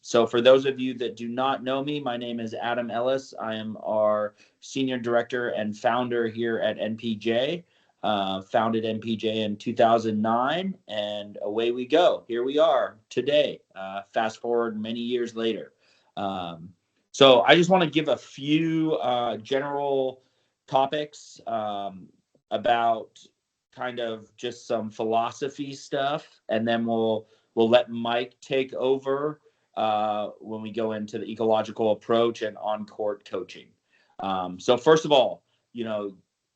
So for those of you that do not know me, my name is Adam Ellis. I am our Senior Director and Founder here at NPJ. Founded NPJ in 2009, and away we go. Here we are today, fast forward many years later. So I just want to give a few general topics about kind of just some philosophy stuff, and then we'll let Mike take over when we go into the ecological approach and on-court coaching. So first of all,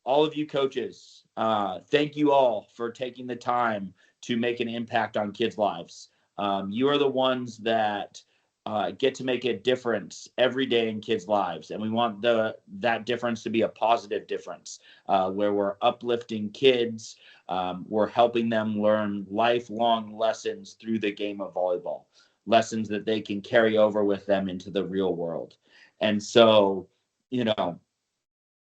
all of you coaches, thank you all for taking the time to make an impact on kids' lives. You are the ones that get to make a difference every day in kids' lives, and we want that difference to be a positive difference, where we're uplifting kids, we're helping them learn lifelong lessons through the game of volleyball, lessons that they can carry over with them into the real world. And so,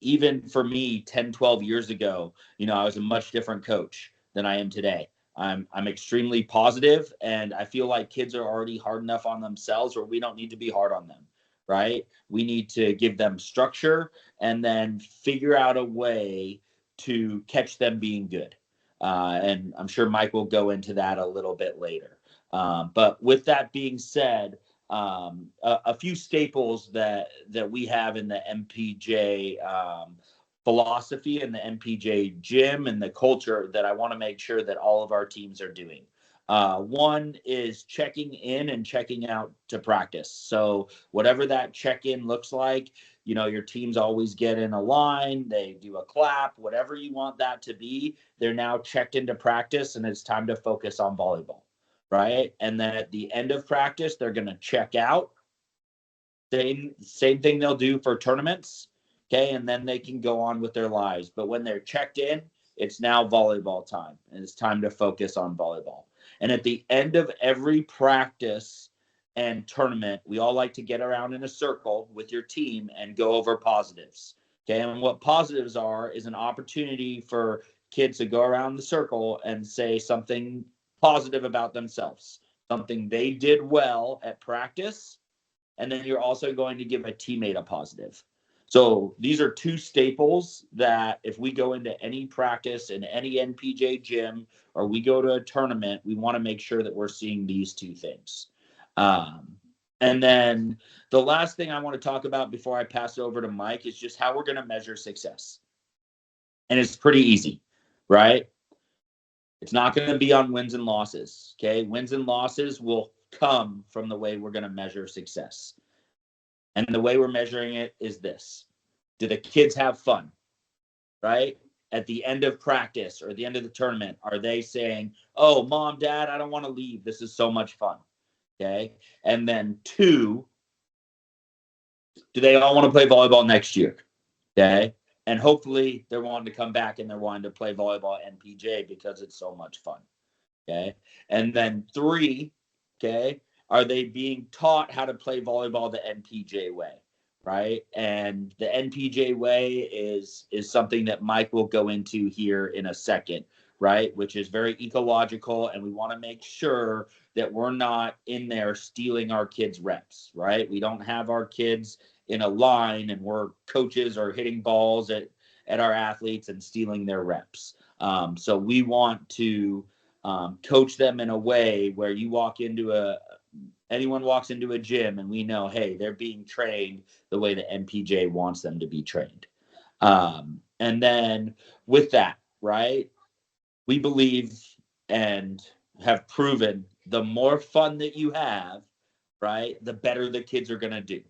even for me 10, 12 years ago, I was a much different coach than I am today. I'm extremely positive, and I feel like kids are already hard enough on themselves where we don't need to be hard on them, right? We need to give them structure and then figure out a way to catch them being good. And I'm sure Mike will go into that a little bit later. But with that being said, a few staples that we have in the NPJ philosophy and the NPJ gym and the culture that I want to make sure that all of our teams are doing. One is checking in and checking out to practice. So whatever that check-in looks like, your teams always get in a line, they do a clap, whatever you want that to be, they're now checked into practice and it's time to focus on volleyball. Right. And then at the end of practice, they're going to check out. Same thing they'll do for tournaments. Okay. And then they can go on with their lives. But when they're checked in, it's now volleyball time, and it's time to focus on volleyball. And at the end of every practice and tournament, we all like to get around in a circle with your team and go over positives. Okay. And what positives are is an opportunity for kids to go around the circle and say something positive about themselves, something they did well at practice, and then you're also going to give a teammate a positive. So these are two staples that if we go into any practice in any NPJ gym or we go to a tournament, we want to make sure that we're seeing these two things. And then the last thing I want to talk about before I pass it over to Mike is just how we're going to measure success. And it's pretty easy, right? It's not going to be on wins and losses, okay? Wins and losses will come from the way we're going to measure success. And the way we're measuring it is this. Do the kids have fun, right? At the end of practice or the end of the tournament, are they saying, oh, Mom, Dad, I don't want to leave. This is so much fun, okay? And then 2, do they all want to play volleyball next year, okay? And hopefully they're wanting to come back and they're wanting to play volleyball at NPJ because it's so much fun. Okay. And then 3, okay, are they being taught how to play volleyball the NPJ way? Right. And the NPJ way is something that Mike will go into here in a second, right? Which is very ecological. And we want to make sure that we're not in there stealing our kids' reps, right? We don't have our kids in a line and we're coaches are hitting balls at our athletes and stealing their reps. So we want to coach them in a way where anyone walks into a gym and we know, hey, they're being trained the way the NPJ wants them to be trained. And then with that, right, we believe and have proven the more fun that you have, right, the better the kids are going to do.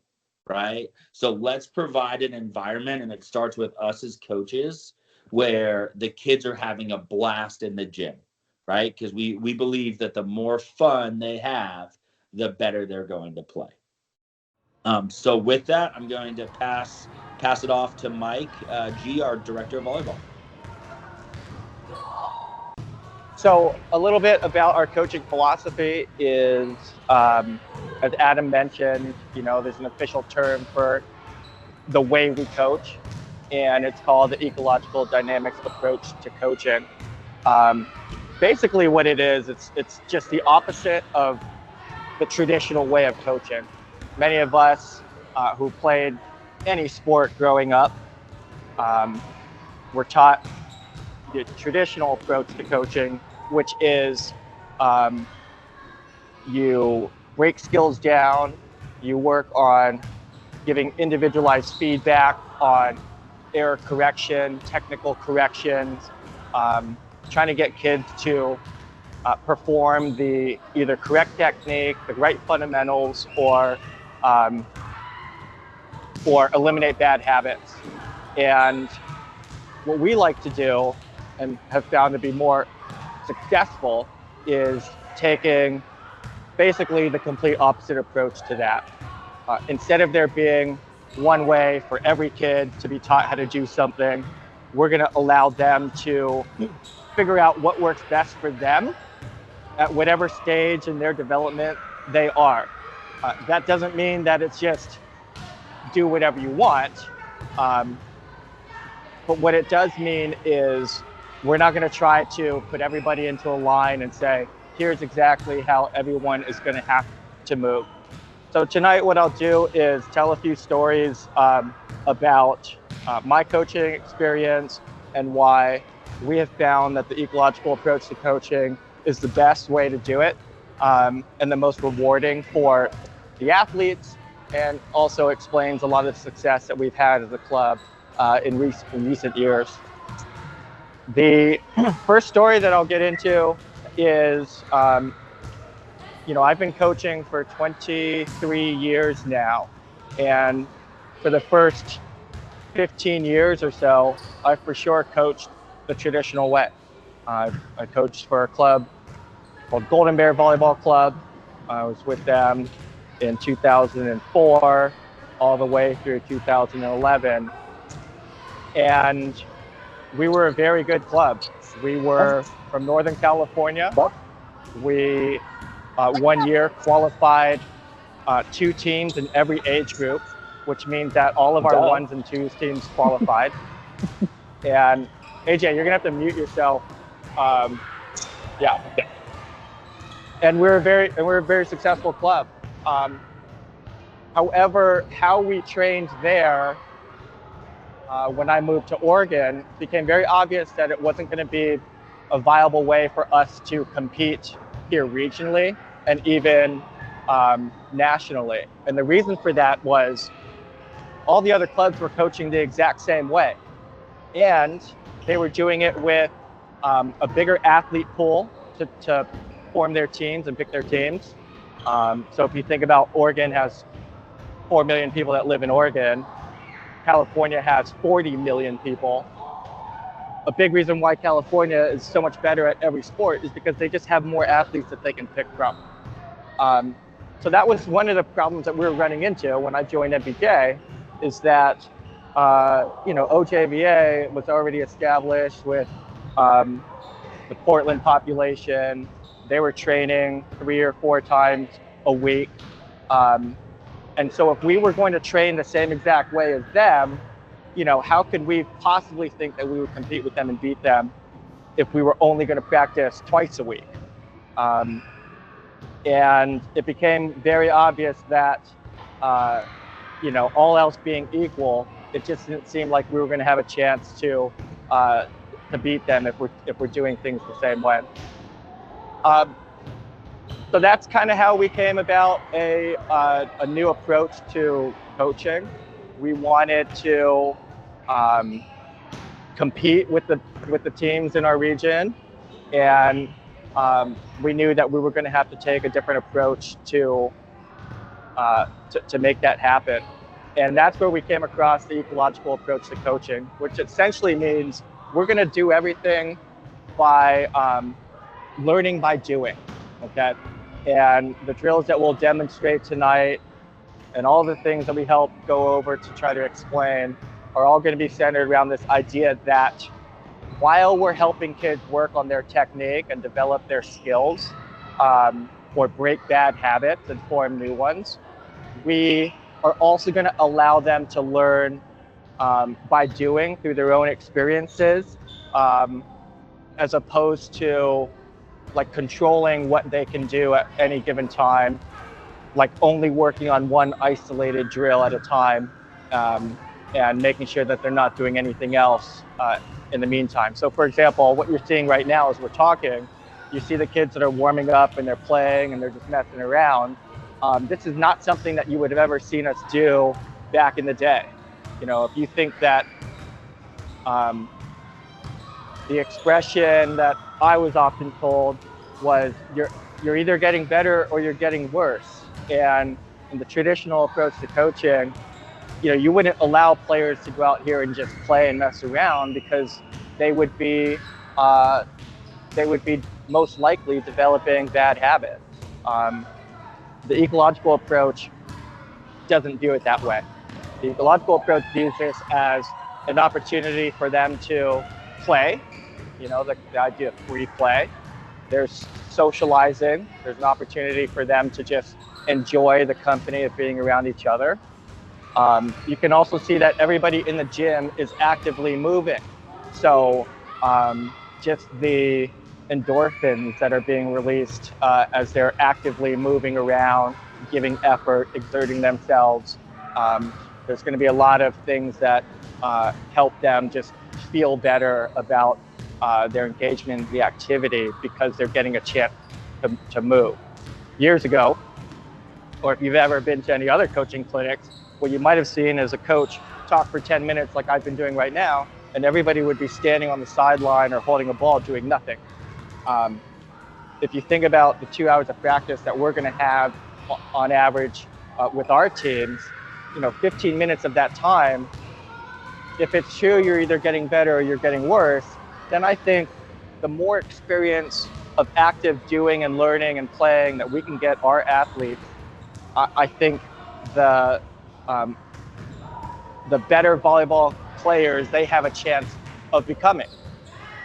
Right. So let's provide an environment, and it starts with us as coaches, where the kids are having a blast in the gym. Right. Because we believe that the more fun they have, the better they're going to play. So with that, I'm going to pass it off to Mike G, our director of volleyball. So a little bit about our coaching philosophy is, as Adam mentioned, there's an official term for the way we coach, and it's called the Ecological Dynamics Approach to coaching. Basically what it is, it's just the opposite of the traditional way of coaching. Many of us who played any sport growing up were taught the traditional approach to coaching, which is you break skills down, you work on giving individualized feedback on error correction, technical corrections, trying to get kids to perform the either correct technique, the right fundamentals, or eliminate bad habits. And what we like to do and have found to be more successful is taking basically the complete opposite approach to that. Instead of there being one way for every kid to be taught how to do something, we're going to allow them to figure out what works best for them at whatever stage in their development they are. That doesn't mean that it's just do whatever you want. But what it does mean is we're not going to try to put everybody into a line and say, here's exactly how everyone is going to have to move. So tonight what I'll do is tell a few stories about my coaching experience and why we have found that the ecological approach to coaching is the best way to do it and the most rewarding for the athletes, and also explains a lot of the success that we've had as a club in recent years. The first story that I'll get into is, I've been coaching for 23 years now, and for the first 15 years or so, I for sure coached the traditional way. I coached for a club called Golden Bear Volleyball Club. I was with them in 2004 all the way through 2011. And we were a very good club. We were from Northern California. We, 1 year, qualified 2 teams in every age group, which means that all of our 1s and 2s teams qualified. And AJ, you're gonna have to mute yourself. Yeah. And we're a very successful club. However, how we trained there, when I moved to Oregon, it became very obvious that it wasn't going to be a viable way for us to compete here regionally and even nationally. And the reason for that was all the other clubs were coaching the exact same way. And they were doing it with a bigger athlete pool to form their teams and pick their teams. So if you think about Oregon has 4 million people that live in Oregon, California has 40 million people. A big reason why California is so much better at every sport is because they just have more athletes that they can pick from. So that was one of the problems that we were running into when I joined NPJ, is that OJVA was already established with the Portland population. They were training 3 or 4 times a week. And so if we were going to train the same exact way as them, how could we possibly think that we would compete with them and beat them if we were only going to practice twice a week? And it became very obvious that, all else being equal, it just didn't seem like we were going to have a chance to beat them if we're doing things the same way. So that's kind of how we came about a new approach to coaching. We wanted to compete with the teams in our region, and we knew that we were going to have to take a different approach to make that happen. And that's where we came across the ecological approach to coaching, which essentially means we're going to do everything by learning by doing. Okay. And the drills that we'll demonstrate tonight and all the things that we help go over to try to explain are all going to be centered around this idea that while we're helping kids work on their technique and develop their skills, or break bad habits and form new ones, we are also going to allow them to learn by doing through their own experiences, as opposed to like controlling what they can do at any given time like only working on one isolated drill at a time, and making sure that they're not doing anything else in the meantime. So for example, what you're seeing right now as we're talking, you see the kids that are warming up and they're playing and they're just messing around. This is not something that you would have ever seen us do back in the day. You know, if you think that the expression that I was often told was you're either getting better or you're getting worse. And in the traditional approach to coaching, you know, you wouldn't allow players to go out here and just play and mess around, because they would be most likely developing bad habits. The ecological approach doesn't view it that way. The ecological approach views this as an opportunity for them to play, you know, the idea of free play. There's socializing. There's an opportunity for them to just enjoy the company of being around each other. You can also see that everybody in the gym is actively moving. So just the endorphins that are being released as they're actively moving around, giving effort, exerting themselves. There's going to be a lot of things that help them just feel better about their engagement in the activity, because they're getting a chance to move. Years ago, or if you've ever been to any other coaching clinics, what you might have seen is a coach talk for 10 minutes like I've been doing right now, and everybody would be standing on the sideline or holding a ball doing nothing. If you think about the 2 hours of practice that we're going to have on average with our teams, you know, 15 minutes of that time, if it's true you're either getting better or you're getting worse, then I think the more experience of active doing and learning and playing that we can get our athletes, I think the better volleyball players they have a chance of becoming.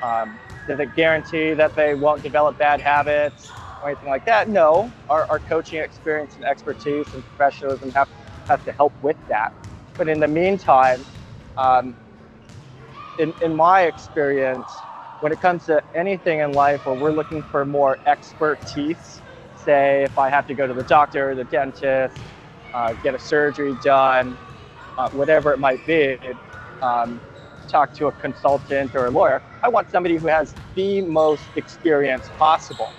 Does it guarantee that they won't develop bad habits or anything like that? No. Our coaching experience and expertise and professionalism has to help with that. But in the meantime, in my experience, when it comes to anything in life where we're looking for more expertise, say if I have to go to the doctor, the dentist, get a surgery done, whatever it might be, talk to a consultant or a lawyer, I want somebody who has the most experience possible.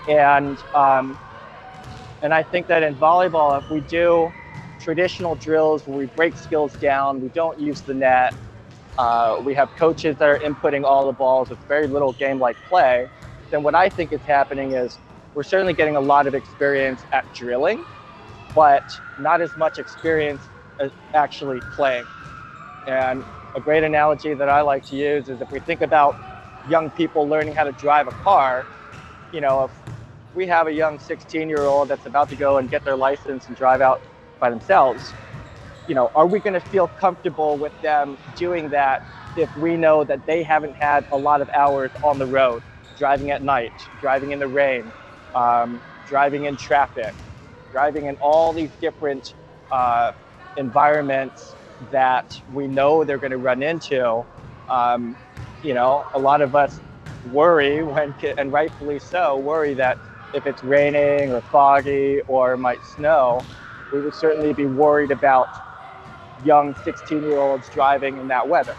And I think that in volleyball, if we do traditional drills where we break skills down, we don't use the net, we have coaches that are inputting all the balls with very little game-like play, then what I think is happening is we're certainly getting a lot of experience at drilling, but not as much experience as actually playing. And a great analogy that I like to use is if we think about young people learning how to drive a car, you know, if we have a young 16-year-old that's about to go and get their license and drive out by themselves, you know, are we going to feel comfortable with them doing that if we know that they haven't had a lot of hours on the road, driving at night, driving in the rain, driving in traffic, driving in all these different environments that we know they're going to run into? You know, a lot of us worry and rightfully so, worry that if it's raining or foggy or might snow, we would certainly be worried about young 16-year-olds driving in that weather.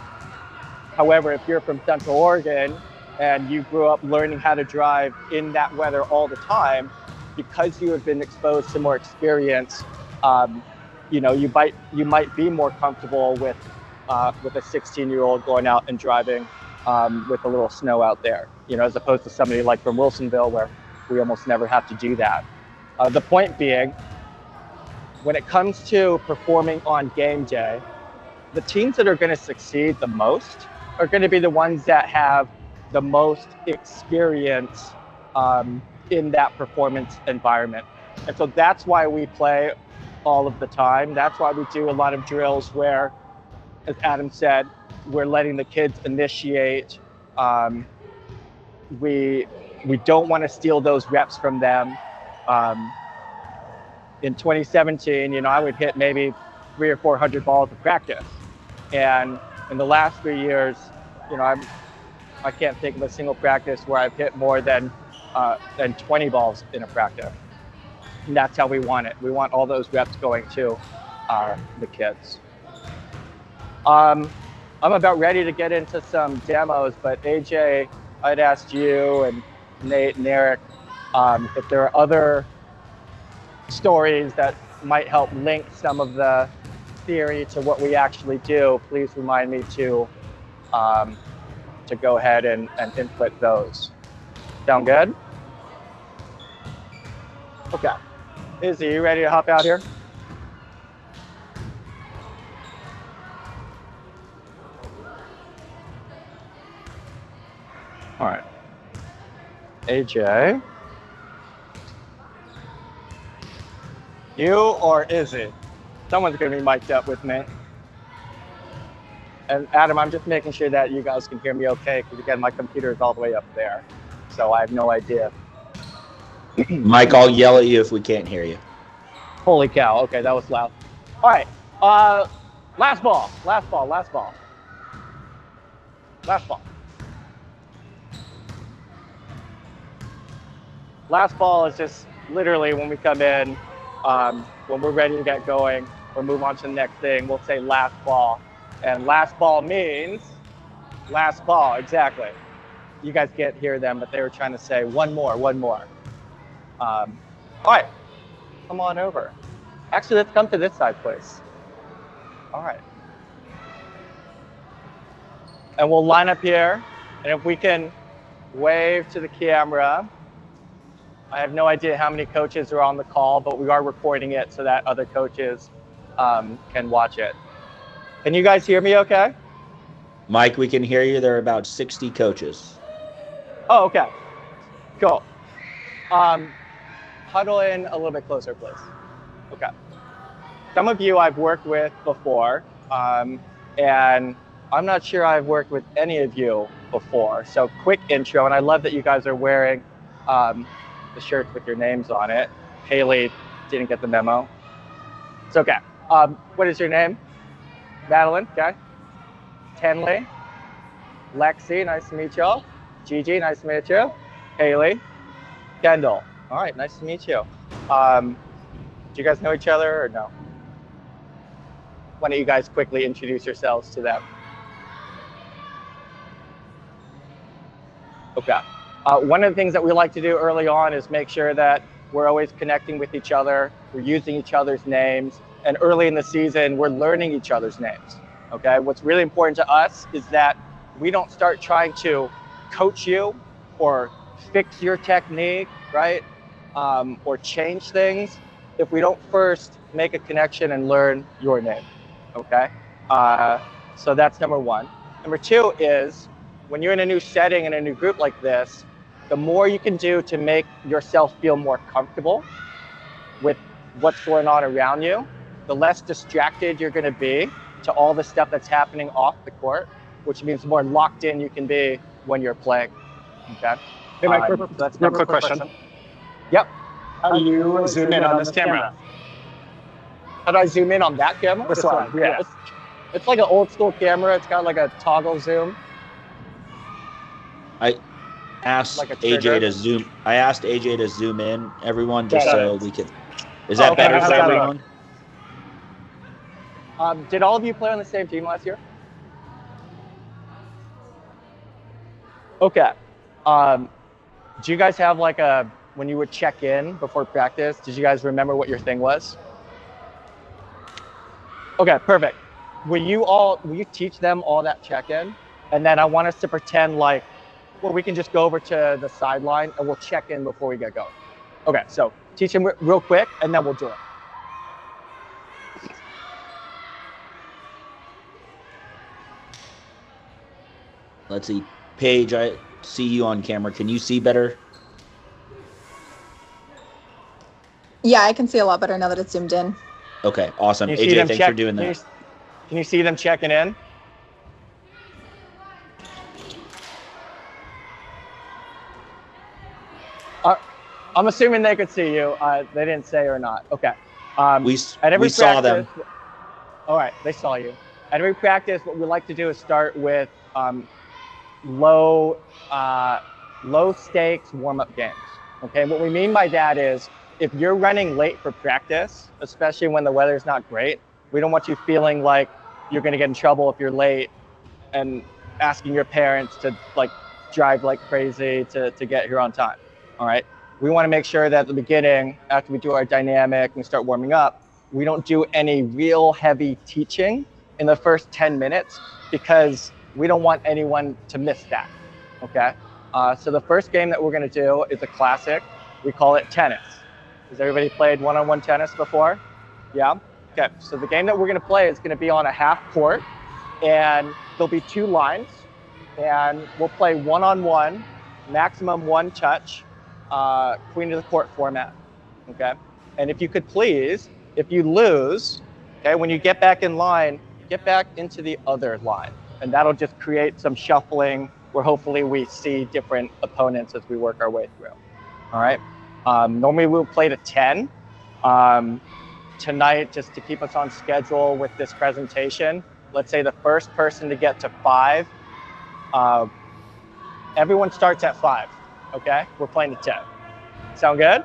However, if you're from Central Oregon and you grew up learning how to drive in that weather all the time, because you have been exposed to more experience, you know, you might be more comfortable with a 16-year-old going out and driving with a little snow out there, you know, as opposed to somebody like from Wilsonville where we almost never have to do that. The point being, when it comes to performing on game day, the teams that are going to succeed the most are going to be the ones that have the most experience in that performance environment. And so that's why we play all of the time. That's why we do a lot of drills where, as Adam said, we're letting the kids initiate. We don't want to steal those reps from them. In 2017, you know, I would hit maybe 300 or 400 balls of practice. And in the last 3 years, you know, I can't think of a single practice where I've hit more than 20 balls in a practice. And that's how we want it. We want all those reps going to the kids. I'm about ready to get into some demos, but AJ, I'd asked you and Nate and Eric if there are other stories that might help link some of the theory to what we actually do. Please remind me to go ahead and input those. Sound good? Okay. Izzy, you ready to hop out here? All right. AJ. You or Izzy? Someone's going to be mic'd up with me. And Adam, I'm just making sure that you guys can hear me okay, because again, my computer is all the way up there. So I have no idea. Mike, I'll yell at you if we can't hear you. Holy cow. Okay, that was loud. All right. Last ball. Last ball. Last ball. Last ball. Last ball is just literally when we come in, when we're ready to get going, or move on to the next thing, we'll say last ball. And last ball means last ball, exactly. You guys can't hear them, but they were trying to say one more, one more. All right, come on over. Actually, let's come to this side, please. All right. And we'll line up here, and if we can wave to the camera. I have no idea how many coaches are on the call, but we are recording it so that other coaches can watch it. Can you guys hear me okay? Mike, we can hear you. There are about 60 coaches. Oh, okay. Cool. Huddle in a little bit closer, please. Okay. Some of you I've worked with before, and I'm not sure I've worked with any of you before. So quick intro, and I love that you guys are wearing the shirts with your names on it. Haley didn't get the memo. It's okay. What is your name? Madeline, okay. Tenley. Lexi, nice to meet y'all. Gigi, nice to meet you. Haley. Kendall. All right, nice to meet you. Do you guys know each other or no? Why don't you guys quickly introduce yourselves to them? Okay. One of the things that we like to do early on is make sure that we're always connecting with each other, we're using each other's names, and early in the season, we're learning each other's names, okay? What's really important to us is that we don't start trying to coach you or fix your technique, right? Or change things if we don't first make a connection and learn your name, okay? So that's number one. Number two is, when you're in a new setting and a new group like this, the more you can do to make yourself feel more comfortable with what's going on around you, the less distracted you're going to be to all the stuff that's happening off the court, which means the more locked in you can be when you're playing. Okay. Hey, Mike, that's real quick question. Yep. How do you zoom in on this camera? How do I zoom in on that camera? This one, yeah. It's like an old school camera. It's got like a toggle zoom. I asked Like a AJ trigger? to zoom. I asked AJ to zoom in, everyone, just Got so it. we could. Is that okay. better How's for that everyone? Did all of you play on the same team last year? Okay. Do you guys have like when you would check in before practice, did you guys remember what your thing was? Okay, perfect. Will you teach them all that check-in? And then I want us to pretend like, well, we can just go over to the sideline and we'll check in before we get going. Okay, so teach them real quick and then we'll do it. Let's see. Paige, I see you on camera. Can you see better? Yeah, I can see a lot better now that it's zoomed in. Okay, awesome. Can you see AJ, them thanks for doing that. Can you see them checking in? I'm assuming they could see you. They didn't say or not. Okay. We At every saw them. practice- All right, they saw you. At every practice, what we like to do is start with low stakes warm-up games. Okay, what we mean by that is if you're running late for practice, especially when the weather's not great, we don't want you feeling like you're going to get in trouble if you're late and asking your parents to like drive like crazy to get here on time. All right. We want to make sure that at the beginning, after we do our dynamic and we start warming up, we don't do any real heavy teaching in the first 10 minutes because we don't want anyone to miss that. Okay. So the first game that we're going to do is a classic. We call it tennis. Has everybody played one-on-one tennis before? Yeah? Okay, so the game that we're going to play is going to be on a half court, and there'll be 2 lines, and we'll play one-on-one, maximum 1 touch, queen of the court format, okay? And if you could please, if you lose, okay, when you get back in line, get back into the other line, and that'll just create some shuffling where hopefully we see different opponents as we work our way through, all right? Normally we'll play to 10. Tonight, just to keep us on schedule with this presentation, let's say the first person to get to 5, everyone starts at 5, okay? We're playing to 10. Sound good?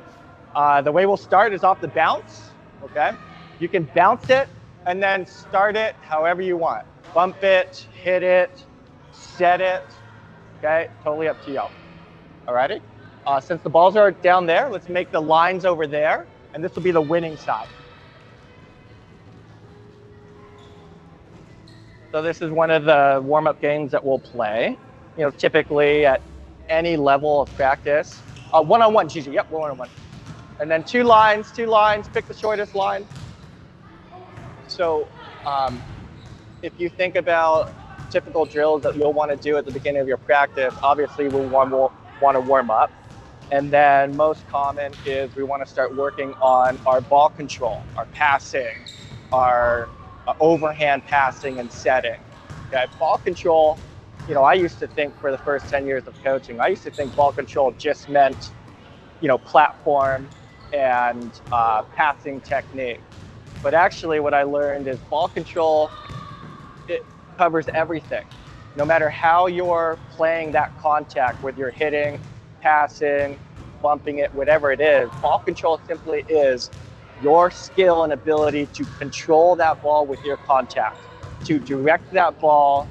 The way we'll start is off the bounce, okay? You can bounce it and then start it however you want. Bump it, hit it, set it, okay? Totally up to you. Alrighty? Since the balls are down there, let's make the lines over there, and this will be the winning side. So this is one of the warm-up games that we'll play. You know, typically at any level of practice. One-on-one, usually, yep, one-on-one. And then 2 lines, pick the shortest line. So if you think about typical drills that you'll want to do at the beginning of your practice, obviously we'll want to warm up. And then most common is we want to start working on our ball control, our passing, our overhand passing and setting. Okay, ball control, you know, I used to think for the first 10 years of coaching, I used to think ball control just meant, you know, platform and passing technique. But actually what I learned is ball control, it covers everything. No matter how you're playing that contact, whether you're hitting, passing, bumping it, whatever it is, ball control simply is your skill and ability to control that ball with your contact, to direct that ball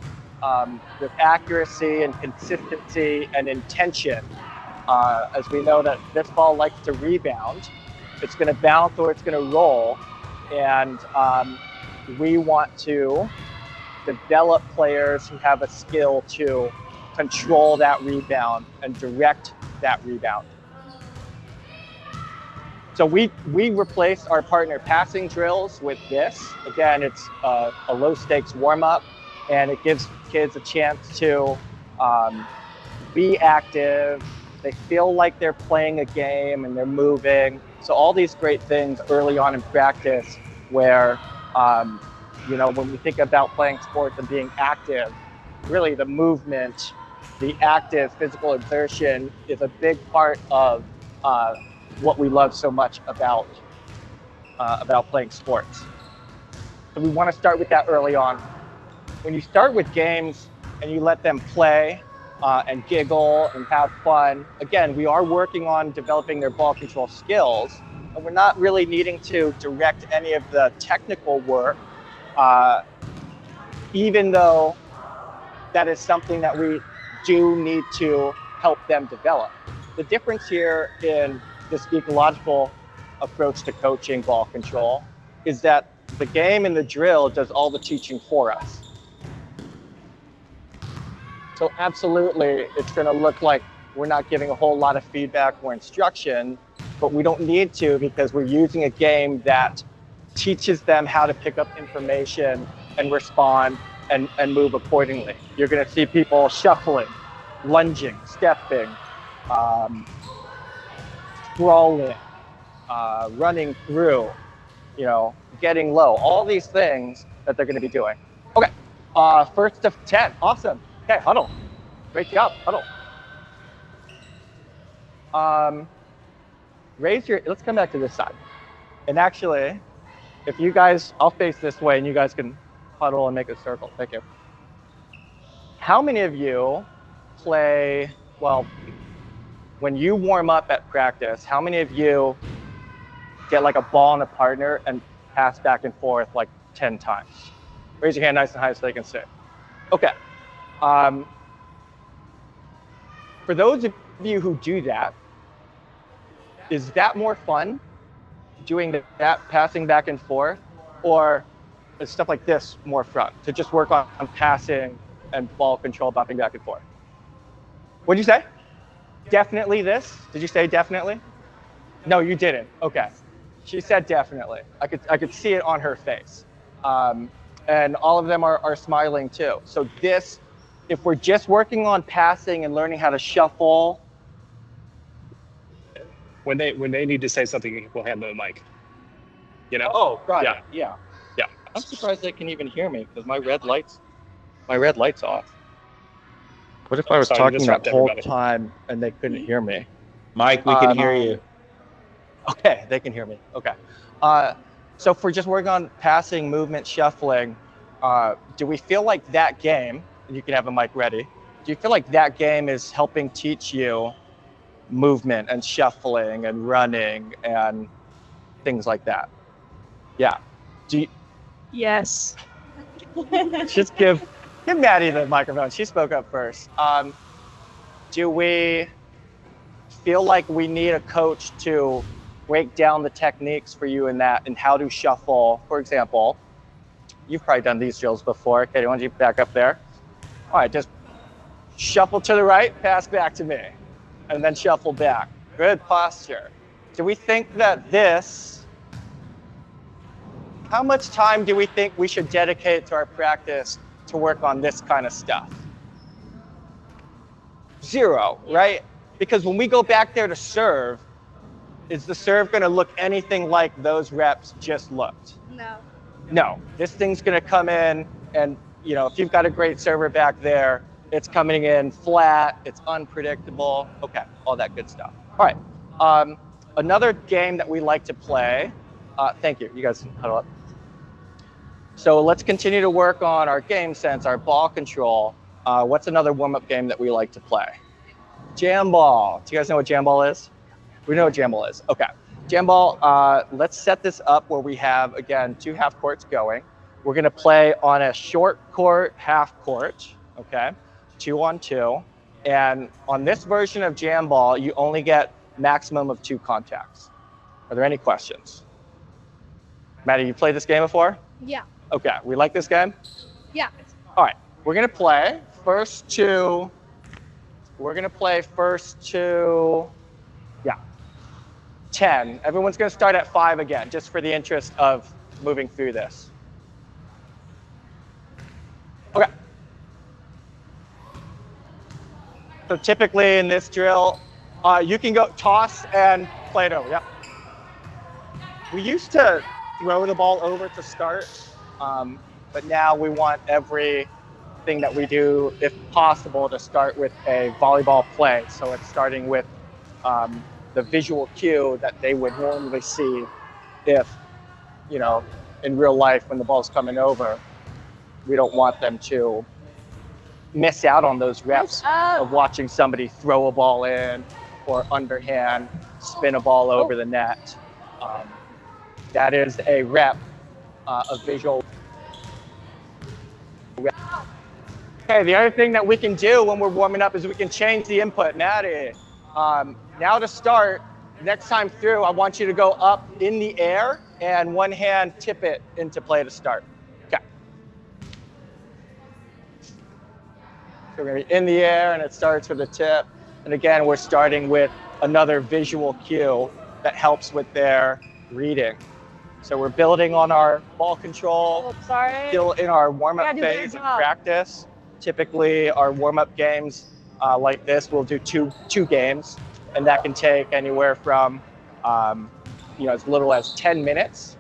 with accuracy and consistency and intention. As we know that this ball likes to rebound, it's going to bounce or it's going to roll, and we want to develop players who have a skill to control that rebound and direct that rebound. So we replace our partner passing drills with this. Again, it's a low stakes warm up, and it gives kids a chance to be active. They feel like they're playing a game and they're moving. So all these great things early on in practice where, you know, when we think about playing sports and being active, really the movement, the active physical exertion is a big part of what we love so much about playing sports. So we want to start with that early on. When you start with games and you let them play and giggle and have fun, again, we are working on developing their ball control skills, and we're not really needing to direct any of the technical work, even though that is something that we do need to help them develop. The difference here in this ecological approach to coaching ball control is that the game and the drill does all the teaching for us. So absolutely, it's going to look like we're not giving a whole lot of feedback or instruction, but we don't need to because we're using a game that teaches them how to pick up information and respond and move accordingly. You're going to see people shuffling, lunging, stepping, crawling, running through, you know, getting low, all these things that they're going to be doing. Okay, first of 10, awesome. Okay, huddle, great job, huddle. Let's come back to this side. And actually, if you guys, I'll face this way and you guys can huddle and make a circle, thank you. How many of you play, well, when you warm up at practice, how many of you get like a ball and a partner and pass back and forth like 10 times. Raise your hand nice and high so they can see. Okay. For those of you who do that, is that more fun, doing that, passing back and forth, or is stuff like this more fun, to just work on passing and ball control, bopping back and forth? What'd you say? Definitely this? Did you say definitely? No, you didn't. Okay. She said definitely. I could see it on her face. And all of them are smiling too. So this, if we're just working on passing and learning how to shuffle. When they need to say something, we'll hand them the mic. You know? Oh, right. Yeah. I'm surprised they can even hear me because my red light's off. What if I was talking that whole time and they couldn't hear me? Mike, we can hear you. Okay, they can hear me. Okay. So if we're just working on passing, movement, shuffling, do we feel like that game, and you can have a mic ready, do you feel like that game is helping teach you movement and shuffling and running and things like that? Yeah. Yes. Just give Maddie the microphone. She spoke up first. Do we feel like we need a coach to break down the techniques for you in that and how to shuffle? For example, you've probably done these drills before. Okay, why don't you back up there? All right, just shuffle to the right, pass back to me, and then shuffle back. Good posture. Do we think that how much time do we think we should dedicate to our practice to work on this kind of stuff? 0, right? Because when we go back there to serve, is the serve going to look anything like those reps just looked? No. This thing's going to come in, and if you've got a great server back there, it's coming in flat, it's unpredictable. Okay, all that good stuff. All right. Another game that we like to play. Thank you. You guys can huddle up. So let's continue to work on our game sense, our ball control. What's another warm-up game that we like to play? Jam ball. Do you guys know what jam ball is? We know what jam ball is. Okay. Jam ball, let's set this up where we have, again, 2 half courts going. We're going to play on a short court, half court, okay? 2-on-2. And on this version of jam ball, you only get maximum of 2 contacts. Are there any questions? Maddie, you played this game before? Yeah. Okay, we like this game? Yeah. All right, we're gonna play first to, 10. Everyone's gonna start at 5 again, just for the interest of moving through this. Okay. So typically in this drill, you can go toss and play it over, yep. We used to throw the ball over to start. But now we want everything that we do, if possible, to start with a volleyball play. So it's starting with the visual cue that they would normally see if, in real life when the ball's coming over. We don't want them to miss out on those reps of watching somebody throw a ball in or underhand spin a ball over the net. That is a rep. A visual. Okay, the other thing that we can do when we're warming up is we can change the input. Maddie, now to start, next time through, I want you to go up in the air and one hand tip it into play to start. Okay. So we're going to be in the air and it starts with a tip. And again, we're starting with another visual cue that helps with their reading. So we're building on our ball control, still in our warm-up phase of practice. Typically, our warm-up games like this, we'll do two games, and that can take anywhere from as little as 10 minutes,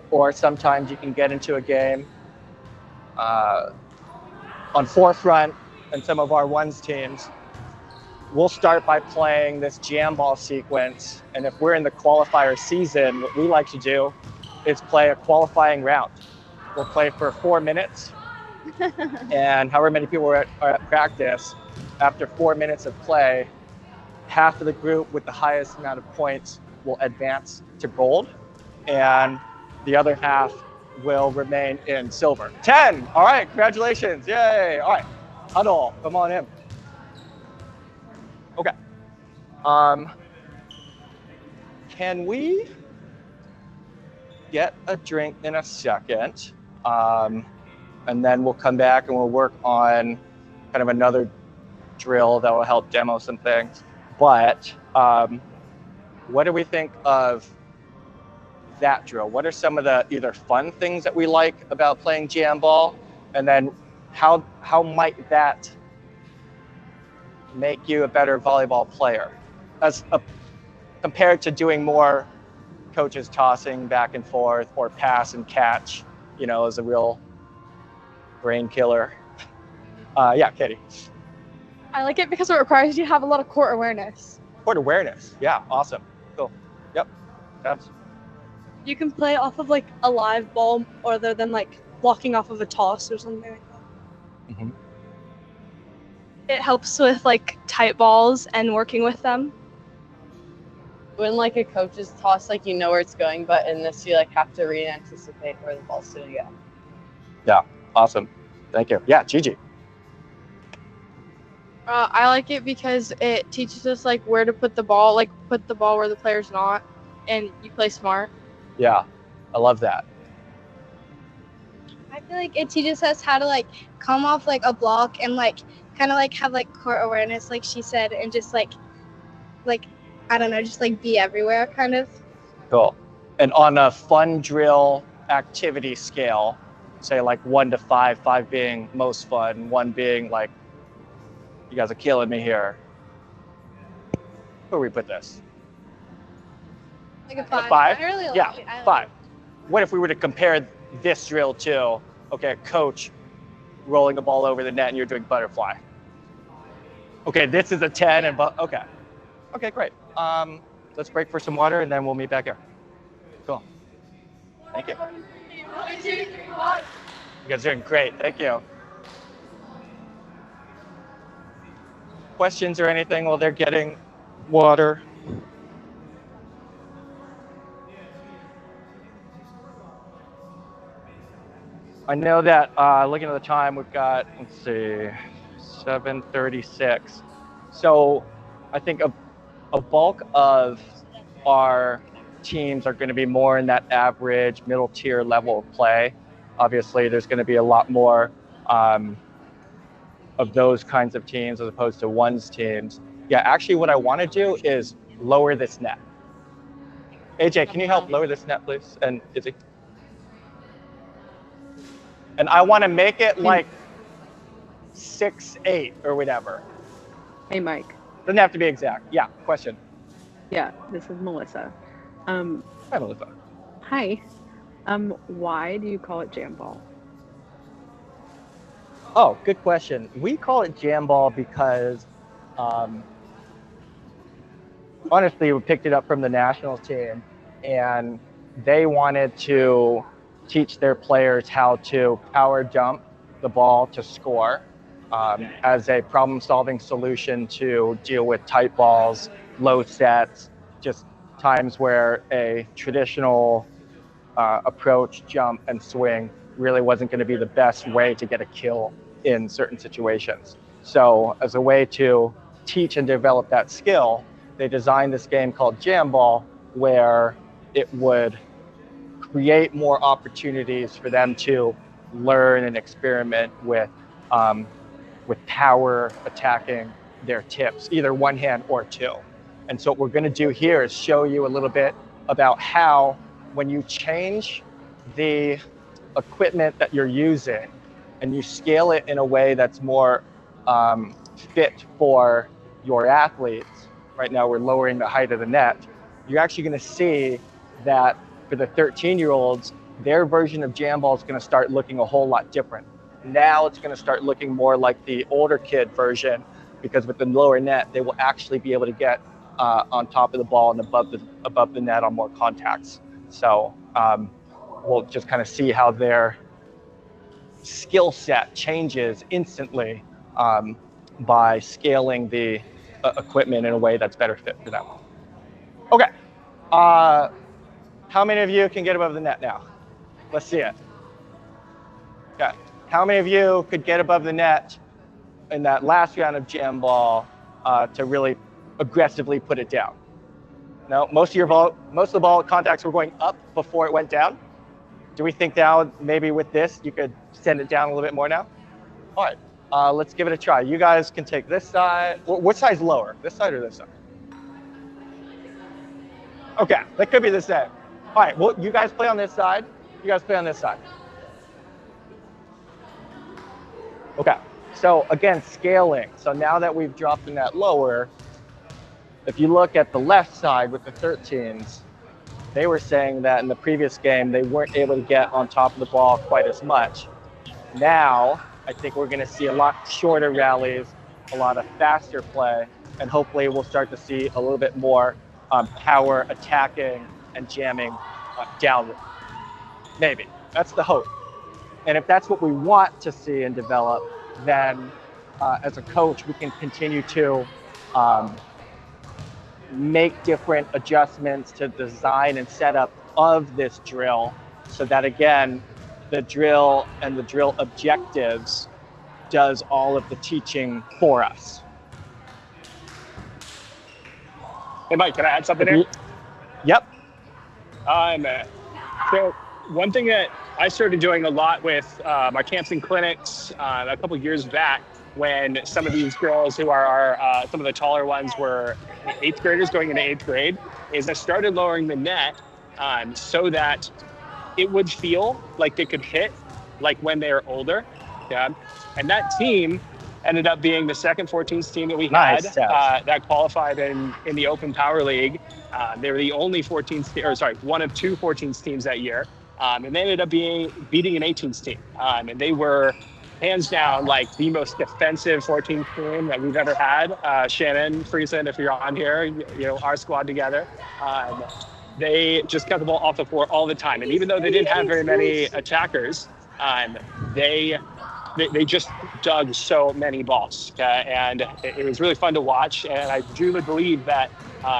or sometimes you can get into a game on Forefront and some of our ones teams. We'll start by playing this jam ball sequence. And if we're in the qualifier season, what we like to do is play a qualifying round. We'll play for 4 minutes. And however many people are at practice, after 4 minutes of play, half of the group with the highest amount of points will advance to gold, and the other half will remain in silver. 10. All right, congratulations. Yay. All right, huddle, come on in. Okay. Can we get a drink in a second? And then we'll come back and we'll work on kind of another drill that will help demo some things. But what do we think of that drill? What are some of the either fun things that we like about playing jam ball? And then how might that make you a better volleyball player compared to doing more coaches tossing back and forth or pass and catch, you know, as a real brain killer? Yeah, Katie. I like it because it requires you to have a lot of court awareness. Court awareness. Yeah, awesome. Cool. Yep. That's. You can play off of like a live ball other than like blocking off of a toss or something like that. Mm-hmm. It helps with like tight balls and working with them. When like a coach's toss, like you know where it's going, but in this you like have to re-anticipate where the ball's gonna go. Yeah, awesome. Thank you. Yeah, Gigi. I like it because it teaches us like where to put the ball, like put the ball where the player's not, and you play smart. Yeah, I love that. I feel like it teaches us how to like come off like a block and like kind of like have like court awareness, like she said, and just like I don't know, just like be everywhere kind of. Cool. And on a fun drill activity scale, say like 1 to 5, 5 being most fun, 1 being like, you guys are killing me here. Where we put this? Like a 5. 5? I really like Yeah, it. I like 5. What if we were to compare this drill to, okay, coach rolling the ball over the net and you're doing butterfly? Okay, this is a 10 and okay. Okay, great. Let's break for some water and then we'll meet back here. Cool. Thank you. You guys are doing great. Thank you. Questions or anything while they're getting water? I know that looking at the time, we've got, let's see, 7:36. So I think a bulk of our teams are going to be more in that average middle tier level of play. Obviously, there's going to be a lot more of those kinds of teams as opposed to ones teams. Yeah, actually what I want to do is lower this net. AJ, can you help lower this net, please? And Izzy? And I want to make it like 6'8" or whatever. Hey, Mike. Doesn't have to be exact. Yeah, question. Yeah, this is Melissa. Hi, Melissa. Hi. Why do you call it jam ball? Oh, good question. We call it jam ball because honestly, we picked it up from the national team and they wanted to teach their players how to power jump the ball to score as a problem-solving solution to deal with tight balls, low sets, just times where a traditional approach, jump, and swing really wasn't going to be the best way to get a kill in certain situations. So as a way to teach and develop that skill, they designed this game called Jam Ball, where it would create more opportunities for them to learn and experiment with power attacking their tips, either one hand or two. And so what we're going to do here is show you a little bit about how when you change the equipment that you're using and you scale it in a way that's more fit for your athletes. Right now we're lowering the height of the net. You're actually going to see that for the 13-year-olds, their version of jam ball is going to start looking a whole lot different. Now it's going to start looking more like the older kid version, because with the lower net, they will actually be able to get on top of the ball and above the net on more contacts. So we'll just kind of see how their skill set changes instantly by scaling the equipment in a way that's better fit for them. Okay, How many of you can get above the net now? Let's see it. Okay. How many of you could get above the net in that last round of jam ball to really aggressively put it down? No, most of the ball contacts were going up before it went down. Do we think now maybe with this you could send it down a little bit more now? All right, let's give it a try. You guys can take this side. Which side's lower, this side or this side? Okay, that could be the same. All right, well, you guys play on this side. You guys play on this side. Okay, so again, scaling. So now that we've dropped the net lower, if you look at the left side with the 13s, they were saying that in the previous game, they weren't able to get on top of the ball quite as much. Now, I think we're gonna see a lot shorter rallies, a lot of faster play, and hopefully we'll start to see a little bit more power attacking and jamming downward. Maybe, that's the hope. And if that's what we want to see and develop, then as a coach, we can continue to make different adjustments to design and setup of this drill so that, again, the drill and the drill objectives does all of the teaching for us. Hey, Mike, can I add something here? Yep. So one thing that I started doing a lot with my camps and clinics a couple of years back, when some of these girls who are some of the taller ones were 8th graders going into 8th grade, is I started lowering the net so that it would feel like they could hit like when they were older. Yeah. And that team ended up being the second 14s team that we had that qualified in the Open Power League. They were the only 14s, or sorry, one of 2 14s teams that year. And they ended up beating an 18s team. And they were hands down like the most defensive 14th team that we've ever had. Shannon, Friesen, if you're on here, you know, our squad together. They just got the ball off the floor all the time. And even though they didn't have very many attackers, they just dug so many balls. And it was really fun to watch. And I truly believe that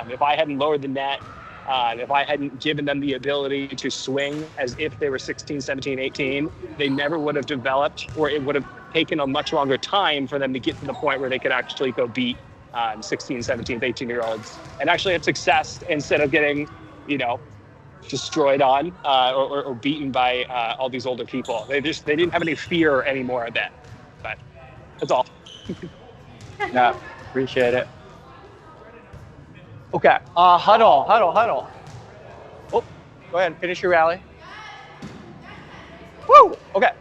if I hadn't lowered the net, if I hadn't given them the ability to swing as if they were 16, 17, 18, they never would have developed, or it would have taken a much longer time for them to get to the point where they could actually go beat 16, 17, 18-year-olds and actually have success instead of getting, you know, destroyed on or beaten by all these older people. They didn't have any fear anymore of that. But that's all. Yeah, appreciate it. Okay, huddle. Oh, go ahead and finish your rally. Woo, okay.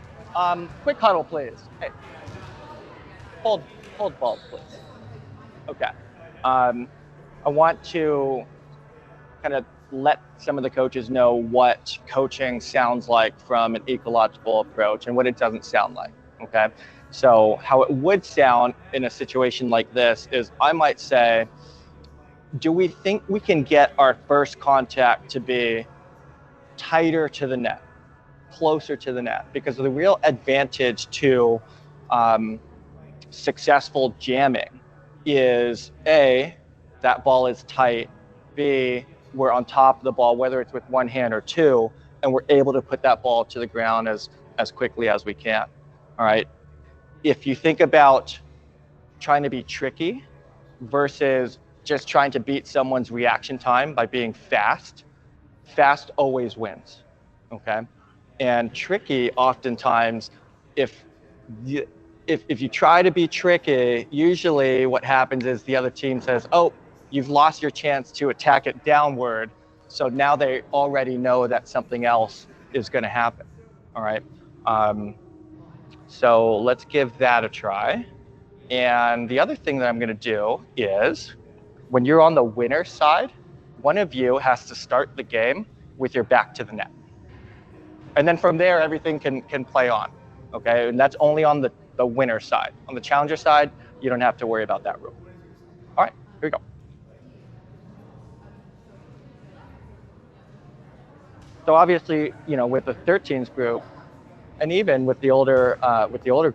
Quick huddle, please. Hey, hold ball, please. Okay. I want to kind of let some of the coaches know what coaching sounds like from an ecological approach and what it doesn't sound like, okay? So how it would sound in a situation like this is I might say, do we think we can get our first contact to be tighter to the net, closer to the net? Because the real advantage to successful jamming is A, that ball is tight, B, we're on top of the ball, whether it's with one hand or two, and we're able to put that ball to the ground as quickly as we can, all right? If you think about trying to be tricky versus just trying to beat someone's reaction time by being fast always wins, okay? And tricky, oftentimes, if you try to be tricky, usually what happens is the other team says, oh, you've lost your chance to attack it downward. So now they already know that something else is going to happen. All right. So let's give that a try. And the other thing that I'm going to do is when you're on the winner side, one of you has to start the game with your back to the net. And then from there, everything can play on. Okay. And that's only on the winner side. On the challenger side, you don't have to worry about that rule. All right, here we go. So obviously, you know, with the 13s group, and even with the older